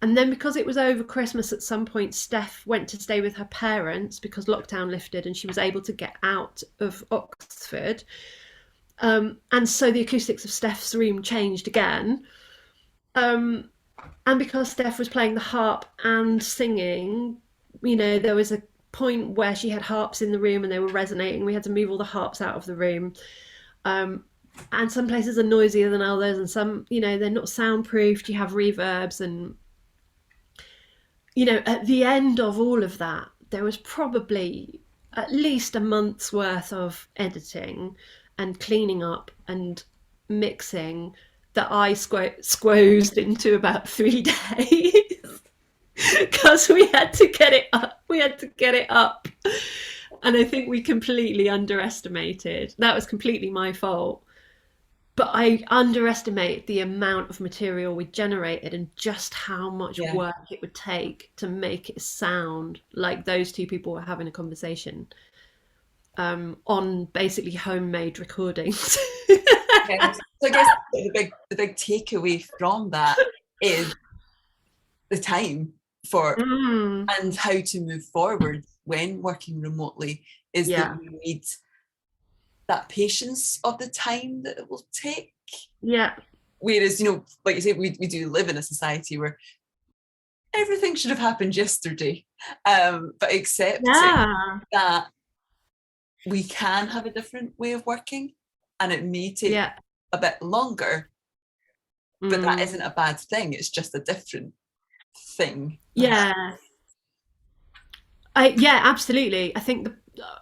And then because it was over Christmas, at some point, Steph went to stay with her parents because lockdown lifted and she was able to get out of Oxford. And so the acoustics of Steph's room changed again. Um, and because Steph was playing the harp and singing, you know, there was a point where she had harps in the room and they were resonating. We had to move all the harps out of the room. Um, and some places are noisier than others, and some, you know, they're not soundproofed. You have reverbs, and you know, at the end of all of that, there was probably at least a month's worth of editing and cleaning up and mixing that I squozed into about 3 days because we had to get it up. We had to get it up. And I think we completely underestimated. That was completely my fault. But I underestimated the amount of material we generated and just how much Yeah. work it would take to make it sound like those two people were having a conversation on basically homemade recordings. Yes. So I guess the big takeaway from that is the time for Mm, and how to move forward when working remotely is that yeah, you need that patience of the time that it will take. yeah, Whereas, like you say, we do live in a society where everything should have happened yesterday. But accepting yeah, that we can have a different way of working and it may take yeah. a bit longer, but that Mm, isn't a bad thing. It's just a different thing. yeah. Yeah, absolutely. I think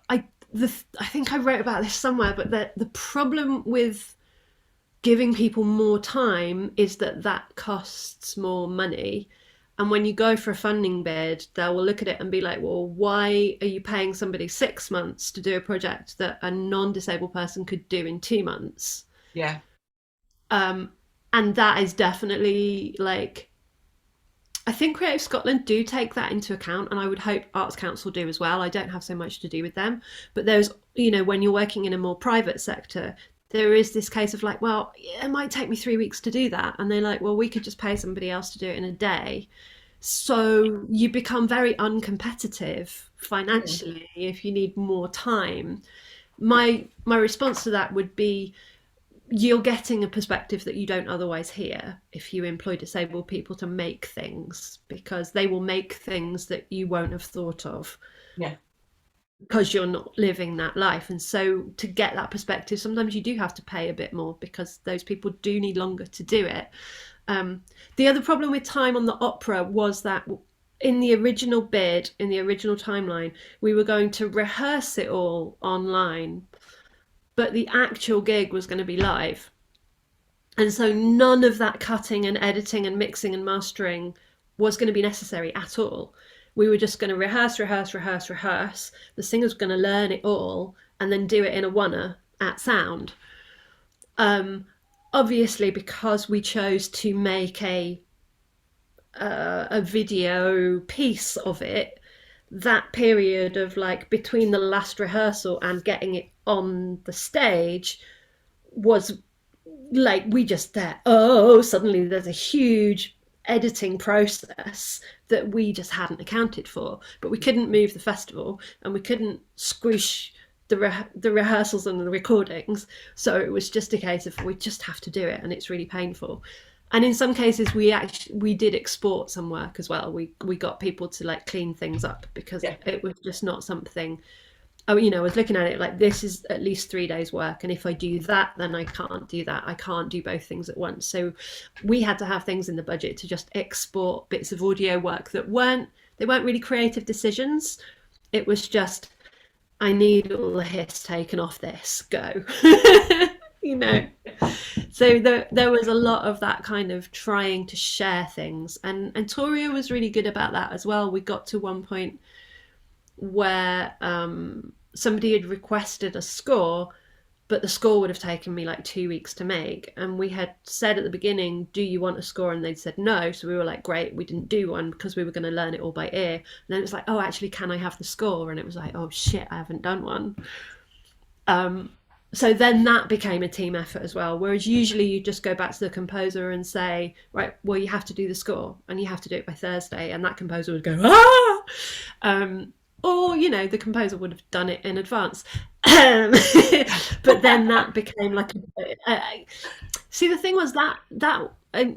I I think I wrote about this somewhere, but the problem with giving people more time is that that costs more money. And when you go for a funding bid, they will look at it and be like, well, why are you paying somebody 6 months to do a project that a non-disabled person could do in 2 months? Yeah. Um, and that is definitely like, I think Creative Scotland do take that into account, and I would hope Arts Council do as well. I don't have so much to do with them, but there's, you know, when you're working in a more private sector, there is this case of like, well, it might take me 3 weeks to do that, and they're like, well, we could just pay somebody else to do it in a day. So you become very uncompetitive Mm. financially if you need more time. My response to that would be, you're getting a perspective that you don't otherwise hear if you employ disabled people to make things, because they will make things that you won't have thought of Yeah. because you're not living that life. And so to get that perspective, sometimes you do have to pay a bit more because those people do need longer to do it. The other problem with time on the opera was that in the original bid, in the original timeline, we were going to rehearse it all online, but the actual gig was going to be live. And so none of that cutting and editing and mixing and mastering was going to be necessary at all. We were just going to rehearse, rehearse, rehearse, rehearse. The singer's going to learn it all and then do it in a oneer at sound. Um, Obviously, because we chose to make a video piece of it, that period of like between the last rehearsal and getting it on the stage was like, we just there, oh, suddenly there's a huge editing process that we just hadn't accounted for. But we couldn't move the festival and we couldn't squish the rehearsals and the recordings, so it was just a case of we just have to do it, and it's really painful. And in some cases we did export some work as well. We got people to like clean things up because Yeah. it was just not something. Oh, I was looking at it like, this is at least 3 days work, and if I do that, then I can't do that. I can't do both things at once. So we had to have things in the budget to just export bits of audio work that weren't really creative decisions. It was just, I need all the hiss taken off this, go. you know so there was a lot of that kind of trying to share things, and Toria was really good about that as well. We got to one point where somebody had requested a score, but the score would have taken me like 2 weeks to make, and we had said at the beginning, do you want a score? And they'd said no, so we were like, great. We didn't do one because we were going to learn it all by ear, and then it was like, oh, actually, can I have the score? And it was like, oh shit, I haven't done one. So then that became a team effort as well, whereas usually you just go back to the composer and say, right, well, you have to do the score and you have to do it by Thursday, and that composer would go, ah! Or the composer would have done it in advance. But then that became like see, the thing was that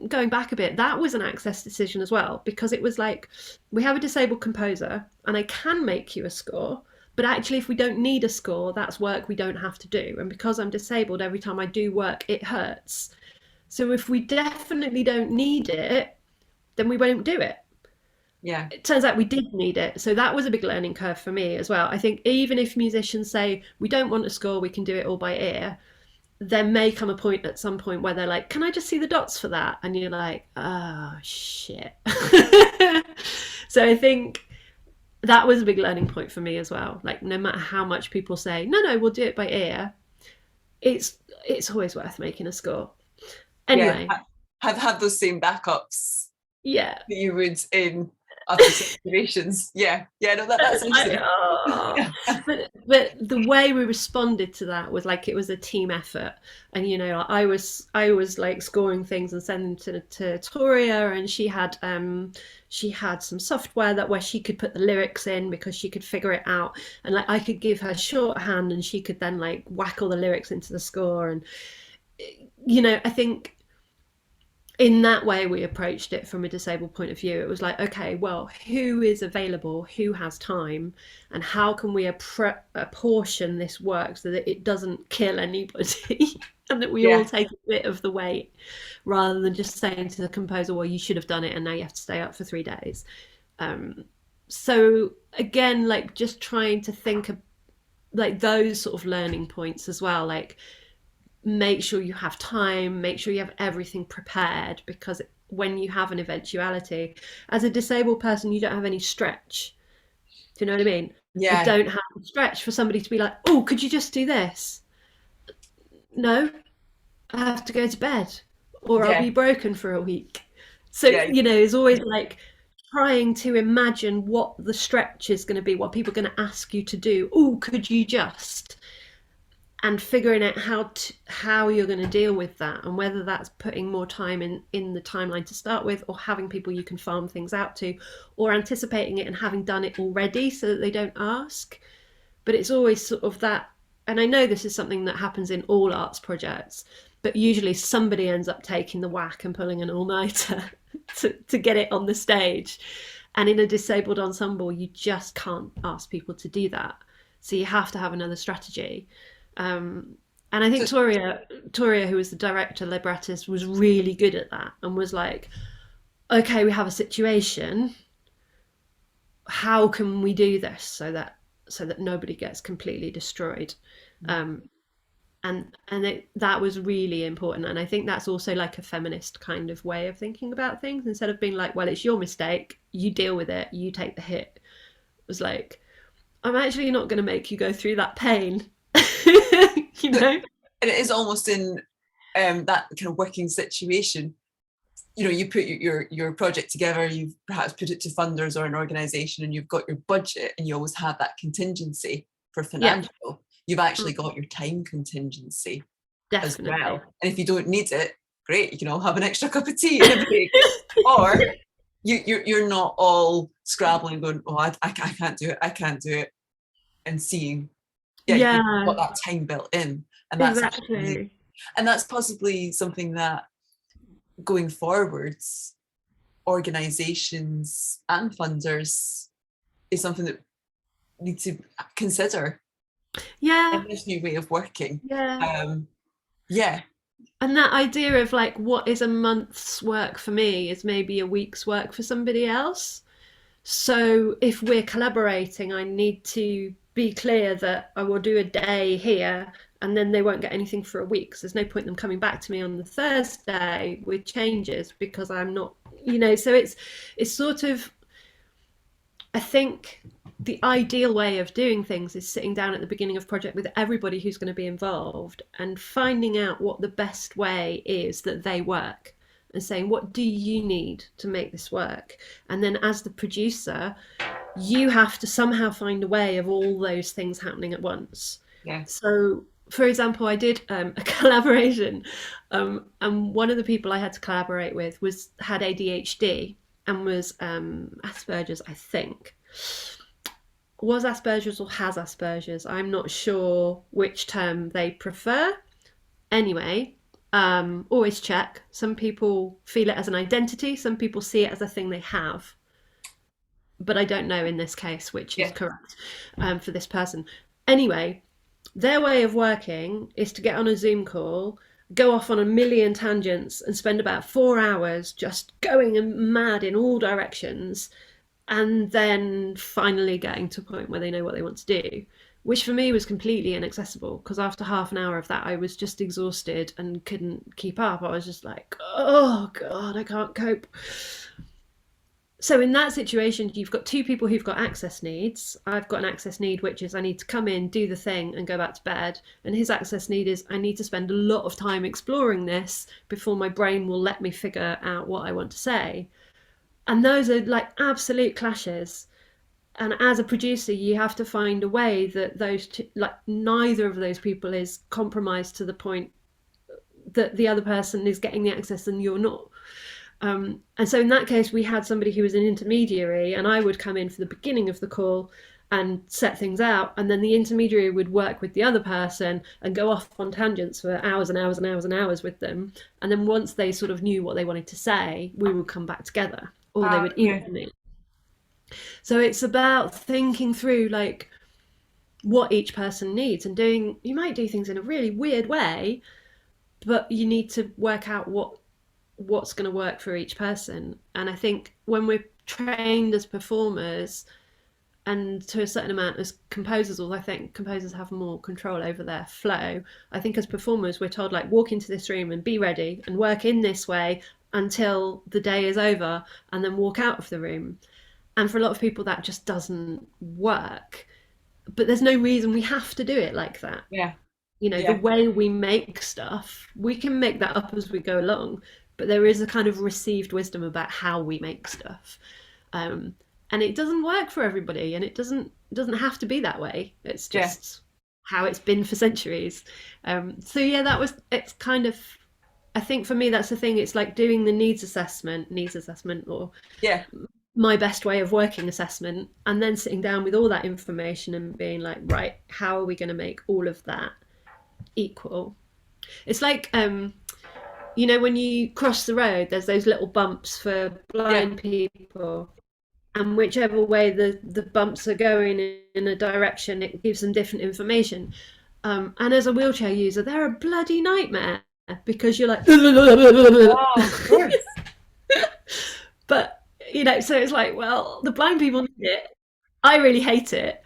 going back a bit, that was an access decision as well, because it was like, we have a disabled composer and I can make you a score, but actually if we don't need a score, that's work we don't have to do, and because I'm disabled, every time I do work it hurts. So if we definitely don't need it, then we won't do it. Yeah. It turns out we did need it, so that was a big learning curve for me as well. I think even if musicians say we don't want a score, we can do it all by ear, there may come a point at some point where they're like, can I just see the dots for that? And you're like, oh shit. So I think that was a big learning point for me as well. Like, no matter how much people say no, we'll do it by ear, it's always worth making a score anyway. Yeah, have had those same backups Yeah, that you would in other situations. Yeah, no, that's interesting. but the way we responded to that was like, it was a team effort, and I was like scoring things and sending them to Toria, and she had some software where she could put the lyrics in because she could figure it out, and like I could give her shorthand and she could then like whack all the lyrics into the score. And I think in that way we approached it from a disabled point of view. It was like, okay, well, who is available, who has time, and how can we apportion this work so that it doesn't kill anybody and that we all take a bit of the weight, rather than just saying to the composer, well, you should have done it and now you have to stay up for 3 days. So again, like, just trying to think of like those sort of learning points as well, like, make sure you have time, make sure you have everything prepared, because when you have an eventuality, as a disabled person, you don't have any stretch. Do you know what I mean? Yeah. You don't have a stretch for somebody to be like, oh, could you just do this? No, I have to go to bed, or I'll be broken for a week. So, it's always like trying to imagine what the stretch is going to be, what people are going to ask you to do. Oh, could you just? And figuring out how you're going to deal with that, and whether that's putting more time in the timeline to start with, or having people you can farm things out to, or anticipating it and having done it already so that they don't ask. But it's always sort of that, and I know this is something that happens in all arts projects, but usually somebody ends up taking the whack and pulling an all-nighter to get it on the stage. And in a disabled ensemble, you just can't ask people to do that. So you have to have another strategy. And I think Toria, who was the director, librettist, was really good at that, and was like, okay, we have a situation, how can we do this so that nobody gets completely destroyed? And that was really important. And I think that's also like a feminist kind of way of thinking about things. Instead of being like, well, it's your mistake, you deal with it, you take the hit. It was like, I'm actually not going to make you go through that pain. And it is almost in that kind of working situation. You put your project together, you've perhaps put it to funders or an organisation, and you've got your budget, and you always have that contingency for financial. You've actually got your time contingency as well. And if you don't need it, great, you can all have an extra cup of tea in a break. Or you're not all scrabbling going, oh, I can't do it, and seeing you've got that time built in. And that's exactly. And that's possibly something that going forwards, organisations and funders is something that need to consider Yeah, in this new way of working. yeah. Yeah, And that idea of like what is a month's work for me is maybe a week's work for somebody else. So if we're collaborating, I need to be clear that I will do a day here and then they won't get anything for a week. So there's no point in them coming back to me on the Thursday with changes because I'm not, so it's sort of, I think the ideal way of doing things is sitting down at the beginning of project with everybody who's going to be involved and finding out what the best way is that they work and saying, what do you need to make this work? And then as the producer, you have to somehow find a way of all those things happening at once. yeah, So, for example, I did a collaboration, and one of the people I had to collaborate with had ADHD and was Asperger's, I think. Was Asperger's or has Asperger's? I'm not sure which term they prefer. Anyway, always check. Some people feel it as an identity, some people see it as a thing they have. But I don't know in this case which is yeah, correct for this person. Anyway, their way of working is to get on a Zoom call, go off on a million tangents, and spend about 4 hours just going mad in all directions, and then finally getting to a point where they know what they want to do, which for me was completely inaccessible because after half an hour of that, I was just exhausted and couldn't keep up. I was just like, oh God, I can't cope. So in that situation, you've got two people who've got access needs. I've got an access need, which is I need to come in, do the thing, and go back to bed. And his access need is I need to spend a lot of time exploring this before my brain will let me figure out what I want to say. And those are like absolute clashes. And as a producer, you have to find a way that those two, like neither of those people is compromised to the point that the other person is getting the access and you're not. And so in that case, we had somebody who was an intermediary, and I would come in for the beginning of the call and set things out, and then the intermediary would work with the other person and go off on tangents for hours and hours and hours and hours with them. And then once they sort of knew what they wanted to say, we would come back together, or they would email me. So it's about thinking through like what each person needs and doing. You might do things in a really weird way, but you need to work out what's going to work for each person. And I think when we're trained as performers and to a certain amount as composers, although I think composers have more control over their flow, I think as performers we're told like walk into this room and be ready and work in this way until the day is over and then walk out of the room. And for a lot of people that just doesn't work, but there's no reason we have to do it like that. yeah, The way we make stuff, we can make that up as we go along, but there is a kind of received wisdom about how we make stuff, and it doesn't work for everybody, and it doesn't have to be that way. It's just how it's been for centuries. So yeah, it's kind of, I think for me that's the thing. It's like doing the needs assessment, or yeah, my best way of working assessment, and then sitting down with all that information and being like, right, how are we going to make all of that equal? It's like when you cross the road, there's those little bumps for blind people, and whichever way the bumps are going in a direction, it gives them different information. And as a wheelchair user, they're a bloody nightmare because you're like, oh, of course. but so it's like, well, the blind people need it. I really hate it.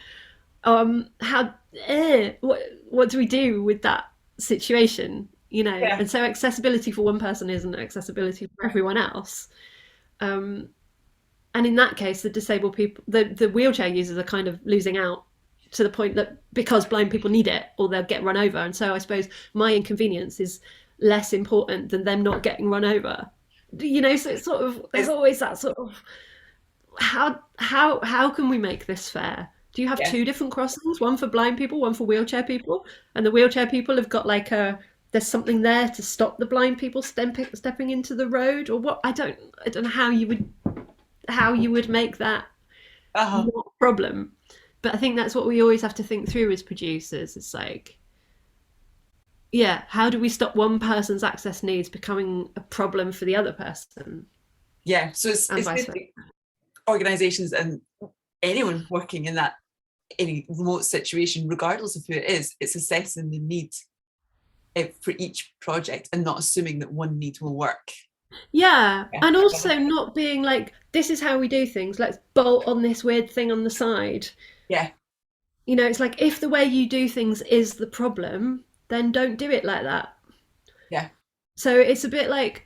What do we do with that situation? And so accessibility for one person isn't accessibility for everyone else. And in that case, the disabled people, the wheelchair users are kind of losing out to the point that because blind people need it or they'll get run over. And so I suppose my inconvenience is less important than them not getting run over. So it's sort of, there's always that sort of, how can we make this fair? Do you have two different crossings, one for blind people, one for wheelchair people, and the wheelchair people have got like there's something there to stop the blind people stepping into the road, or what? I don't know how you would make that not a problem. But I think that's what we always have to think through as producers. It's like, yeah, how do we stop one person's access needs becoming a problem for the other person, Yeah, so and it's vice versa? basically organizations and anyone working in that any remote situation, regardless of who it is, it's assessing the need for each project and not assuming that one need will work. Yeah, Yeah, and also not being like, this is how we do things, let's bolt on this weird thing on the side. yeah, You know, it's like, if the way you do things is the problem, then don't do it like that. yeah, So it's a bit like,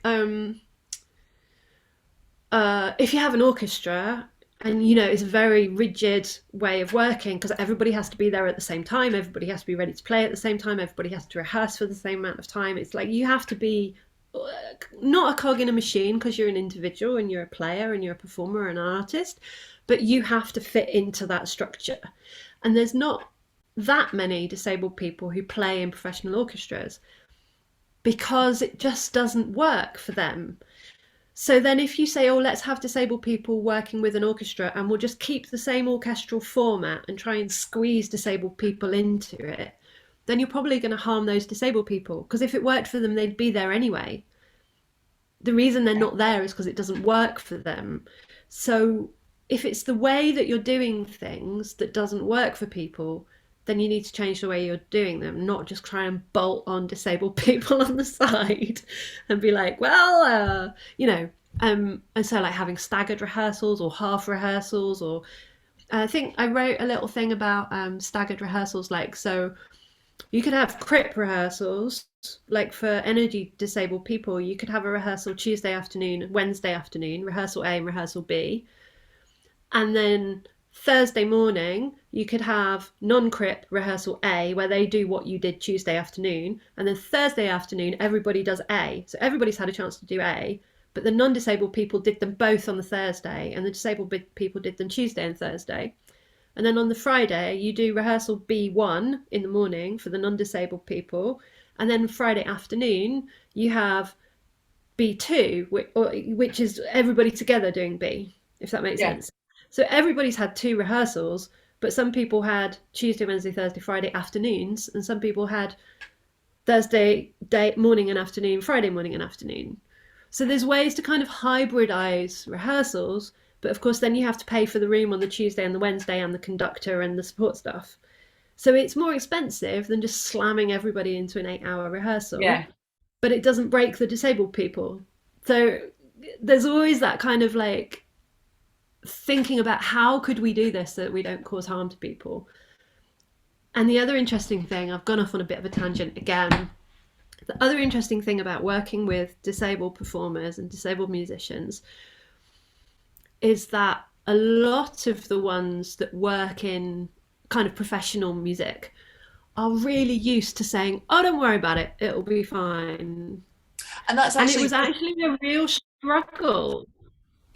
if you have an orchestra and, you know, it's a very rigid way of working because everybody has to be there at the same time, everybody has to be ready to play at the same time, everybody has to rehearse for the same amount of time. It's like you have to be not a cog in a machine because you're an individual and you're a player and you're a performer and an artist, but you have to fit into that structure. And there's not that many disabled people who play in professional orchestras because it just doesn't work for them. So then if you say, oh, let's have disabled people working with an orchestra and we'll just keep the same orchestral format and try and squeeze disabled people into it, then you're probably going to harm those disabled people, because if it worked for them, they'd be there anyway. The reason they're yeah, not there is because it doesn't work for them. So if it's the way that you're doing things that doesn't work for people, then you need to change the way you're doing them, not just try and bolt on disabled people on the side and be like, well, you know, and so like having staggered rehearsals or half rehearsals, or I think I wrote a little thing about staggered rehearsals, like, so you could have crip rehearsals, like for energy disabled people, you could have a rehearsal Tuesday afternoon, Wednesday afternoon, rehearsal A and rehearsal B. And then Thursday morning, you could have non-crip rehearsal A, where they do what you did Tuesday afternoon. And then Thursday afternoon, everybody does A. So everybody's had a chance to do A, but the non-disabled people did them both on the Thursday, and the disabled people did them Tuesday and Thursday. And then on the Friday, you do rehearsal B1 in the morning for the non-disabled people. And then Friday afternoon, you have B2, which is everybody together doing B, if that makes yeah, sense. So everybody's had two rehearsals, but some people had Tuesday, Wednesday, Thursday, Friday afternoons, and some people had Thursday day morning and afternoon, Friday morning and afternoon. So there's ways to kind of hybridize rehearsals, but of course then you have to pay for the room on the Tuesday and the Wednesday and the conductor and the support staff. So it's more expensive than just slamming everybody into an 8-hour rehearsal, yeah, but it doesn't break the disabled people. So there's always that kind of like thinking about how could we do this so that we don't cause harm to people. And the other interesting thing, I've gone off on a bit of a tangent again. The other interesting thing about working with disabled performers and disabled musicians is that a lot of the ones that work in kind of professional music are really used to saying, oh, don't worry about it, it'll be fine. and that's And it was actually actually a real struggle.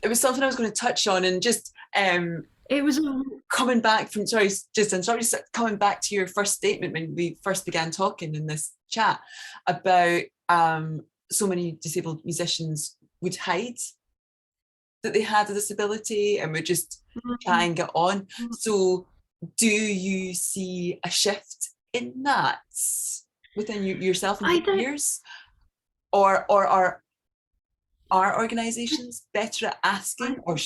it was something I was going to touch on, and just It was coming back from coming back to your first statement when we first began talking in this chat about so many disabled musicians would hide that they had a disability and would just try and get on. So do you see a shift in that within yourself and I your don't. peers, or are organizations better at asking, or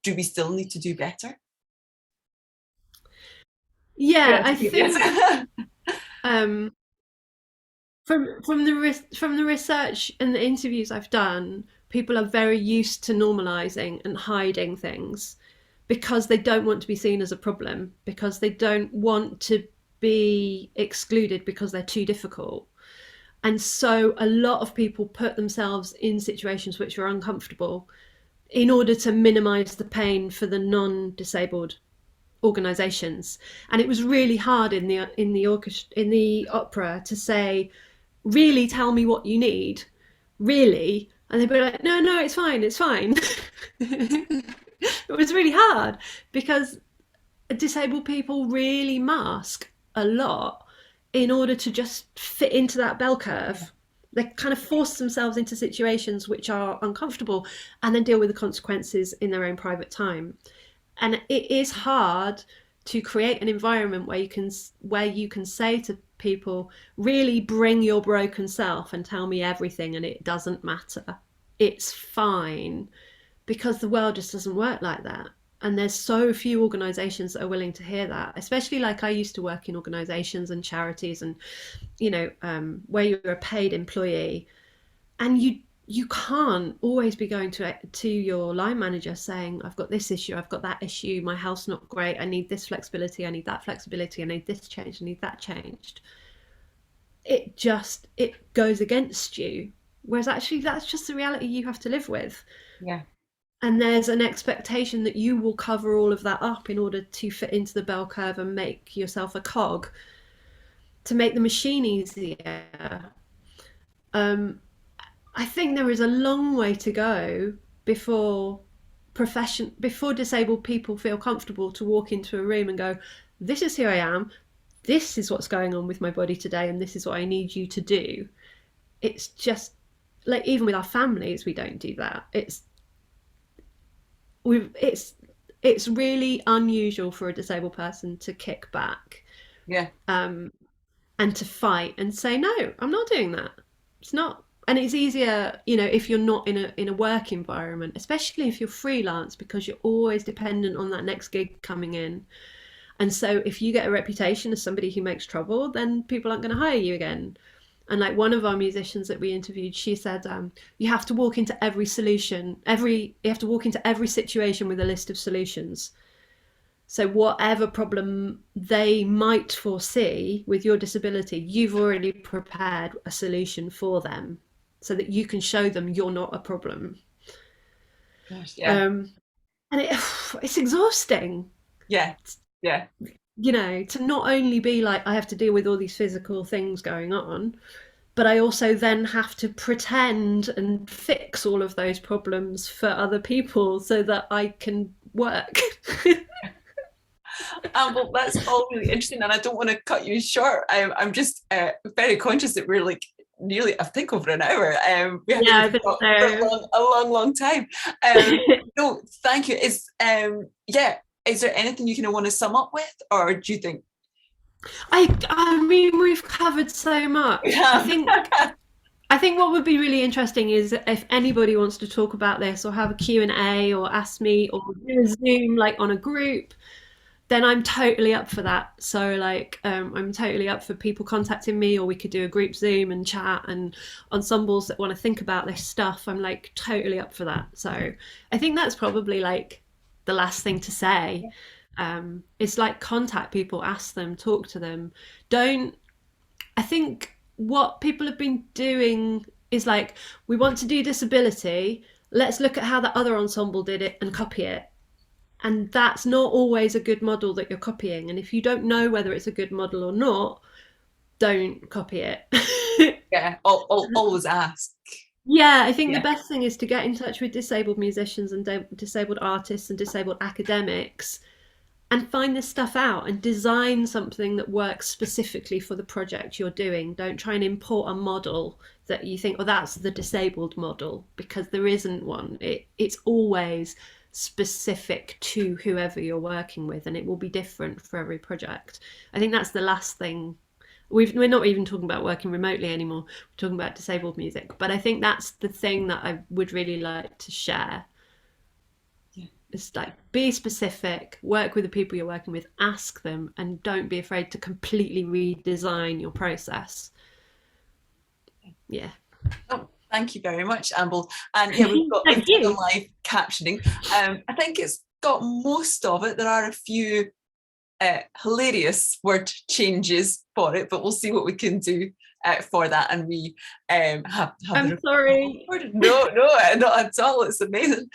do we still need to do better? Yeah, Yes, I think yes. um, from the research and the interviews I've done, people are very used to normalizing and hiding things because they don't want to be seen as a problem, because they don't want to be excluded because they're too difficult. And so a lot of people put themselves in situations which are uncomfortable in order to minimize the pain for the non-disabled organizations. And it was really hard in the orchestra, in the opera, to say, really tell me what you need, really. And they'd be like, no, no, it's fine, it's fine. It was really hard because disabled people really mask a lot in order to just fit into that bell curve. They kind of force themselves into situations which are uncomfortable and then deal with the consequences in their own private time. And it is hard to create an environment where you can say to people, really bring your broken self and tell me everything and it doesn't matter. It's fine, because the world just doesn't work like that. And there's so few organizations that are willing to hear that, especially like I used to work in organizations and charities and, where you're a paid employee, and you can't always be going to your line manager saying, I've got this issue, I've got that issue, my health's not great, I need this flexibility, I need that flexibility, I need this changed, I need that changed. It goes against you. Whereas actually that's just the reality you have to live with. Yeah. And there's an expectation that you will cover all of that up in order to fit into the bell curve and make yourself a cog to make the machine easier. I think there is a long way to go before before disabled people feel comfortable to walk into a room and go, this is who I am, this is what's going on with my body today, and this is what I need you to do. It's just like, even with our families, we don't do that. It's really unusual for a disabled person to kick back, Yeah. and to fight and say, no, I'm not doing that. It's not. And it's easier, if you're not in a work environment, especially if you're freelance, because you're always dependent on that next gig coming in. And so if you get a reputation as somebody who makes trouble, then people aren't going to hire you again. And like one of our musicians that we interviewed, she said, you have to walk into every situation with a list of solutions. So whatever problem they might foresee with your disability, you've already prepared a solution for them so that you can show them you're not a problem. Gosh, yeah. And it's exhausting. Yeah. Yeah. To not only be like, I have to deal with all these physical things going on, but I also then have to pretend and fix all of those problems for other people so that I can work. Well, that's all really interesting, and I don't want to cut you short. I'm just very conscious that we're like nearly, I think, over an hour. We haven't Yeah, I think talked so. for a long time. No, thank you. Is there anything you kind of want to sum up with, or do you think? I mean, we've covered so much. Yeah. I think what would be really interesting is if anybody wants to talk about this or have a Q&A or ask me or do a Zoom like on a group, then I'm totally up for that. So like, I'm totally up for people contacting me, or we could do a group Zoom and chat, and ensembles that want to think about this stuff. I'm like totally up for that. So I think that's probably like the last thing to say. It's like, contact people, ask them, talk to them. I think what people have been doing is like, we want to do disability, let's look at how that other ensemble did it and copy it. And that's not always a good model that you're copying. And if you don't know whether it's a good model or not, don't copy it. Yeah, always ask. Yeah, I think the best thing is to get in touch with disabled musicians and disabled artists and disabled academics and find this stuff out and design something that works specifically for the project you're doing. Don't try and import a model that you think, oh, that's the disabled model, because there isn't one. It's always specific to whoever you're working with, and it will be different for every project. I think that's the last thing. We're not even talking about working remotely anymore. We're talking about disabled music. But I think that's the thing that I would really like to share. It's like, be specific, work with the people you're working with, ask them, and don't be afraid to completely redesign your process. Yeah. Oh, thank you very much, Amble. And yeah, we've got the live captioning. I think it's got most of it. There are a few hilarious word changes for it, but we'll see what we can do for that. And we have I'm sorry. No, not at all. It's amazing.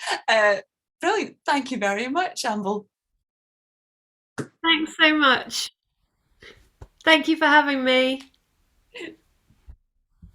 Brilliant. Thank you very much, Amble. Thanks so much. Thank you for having me.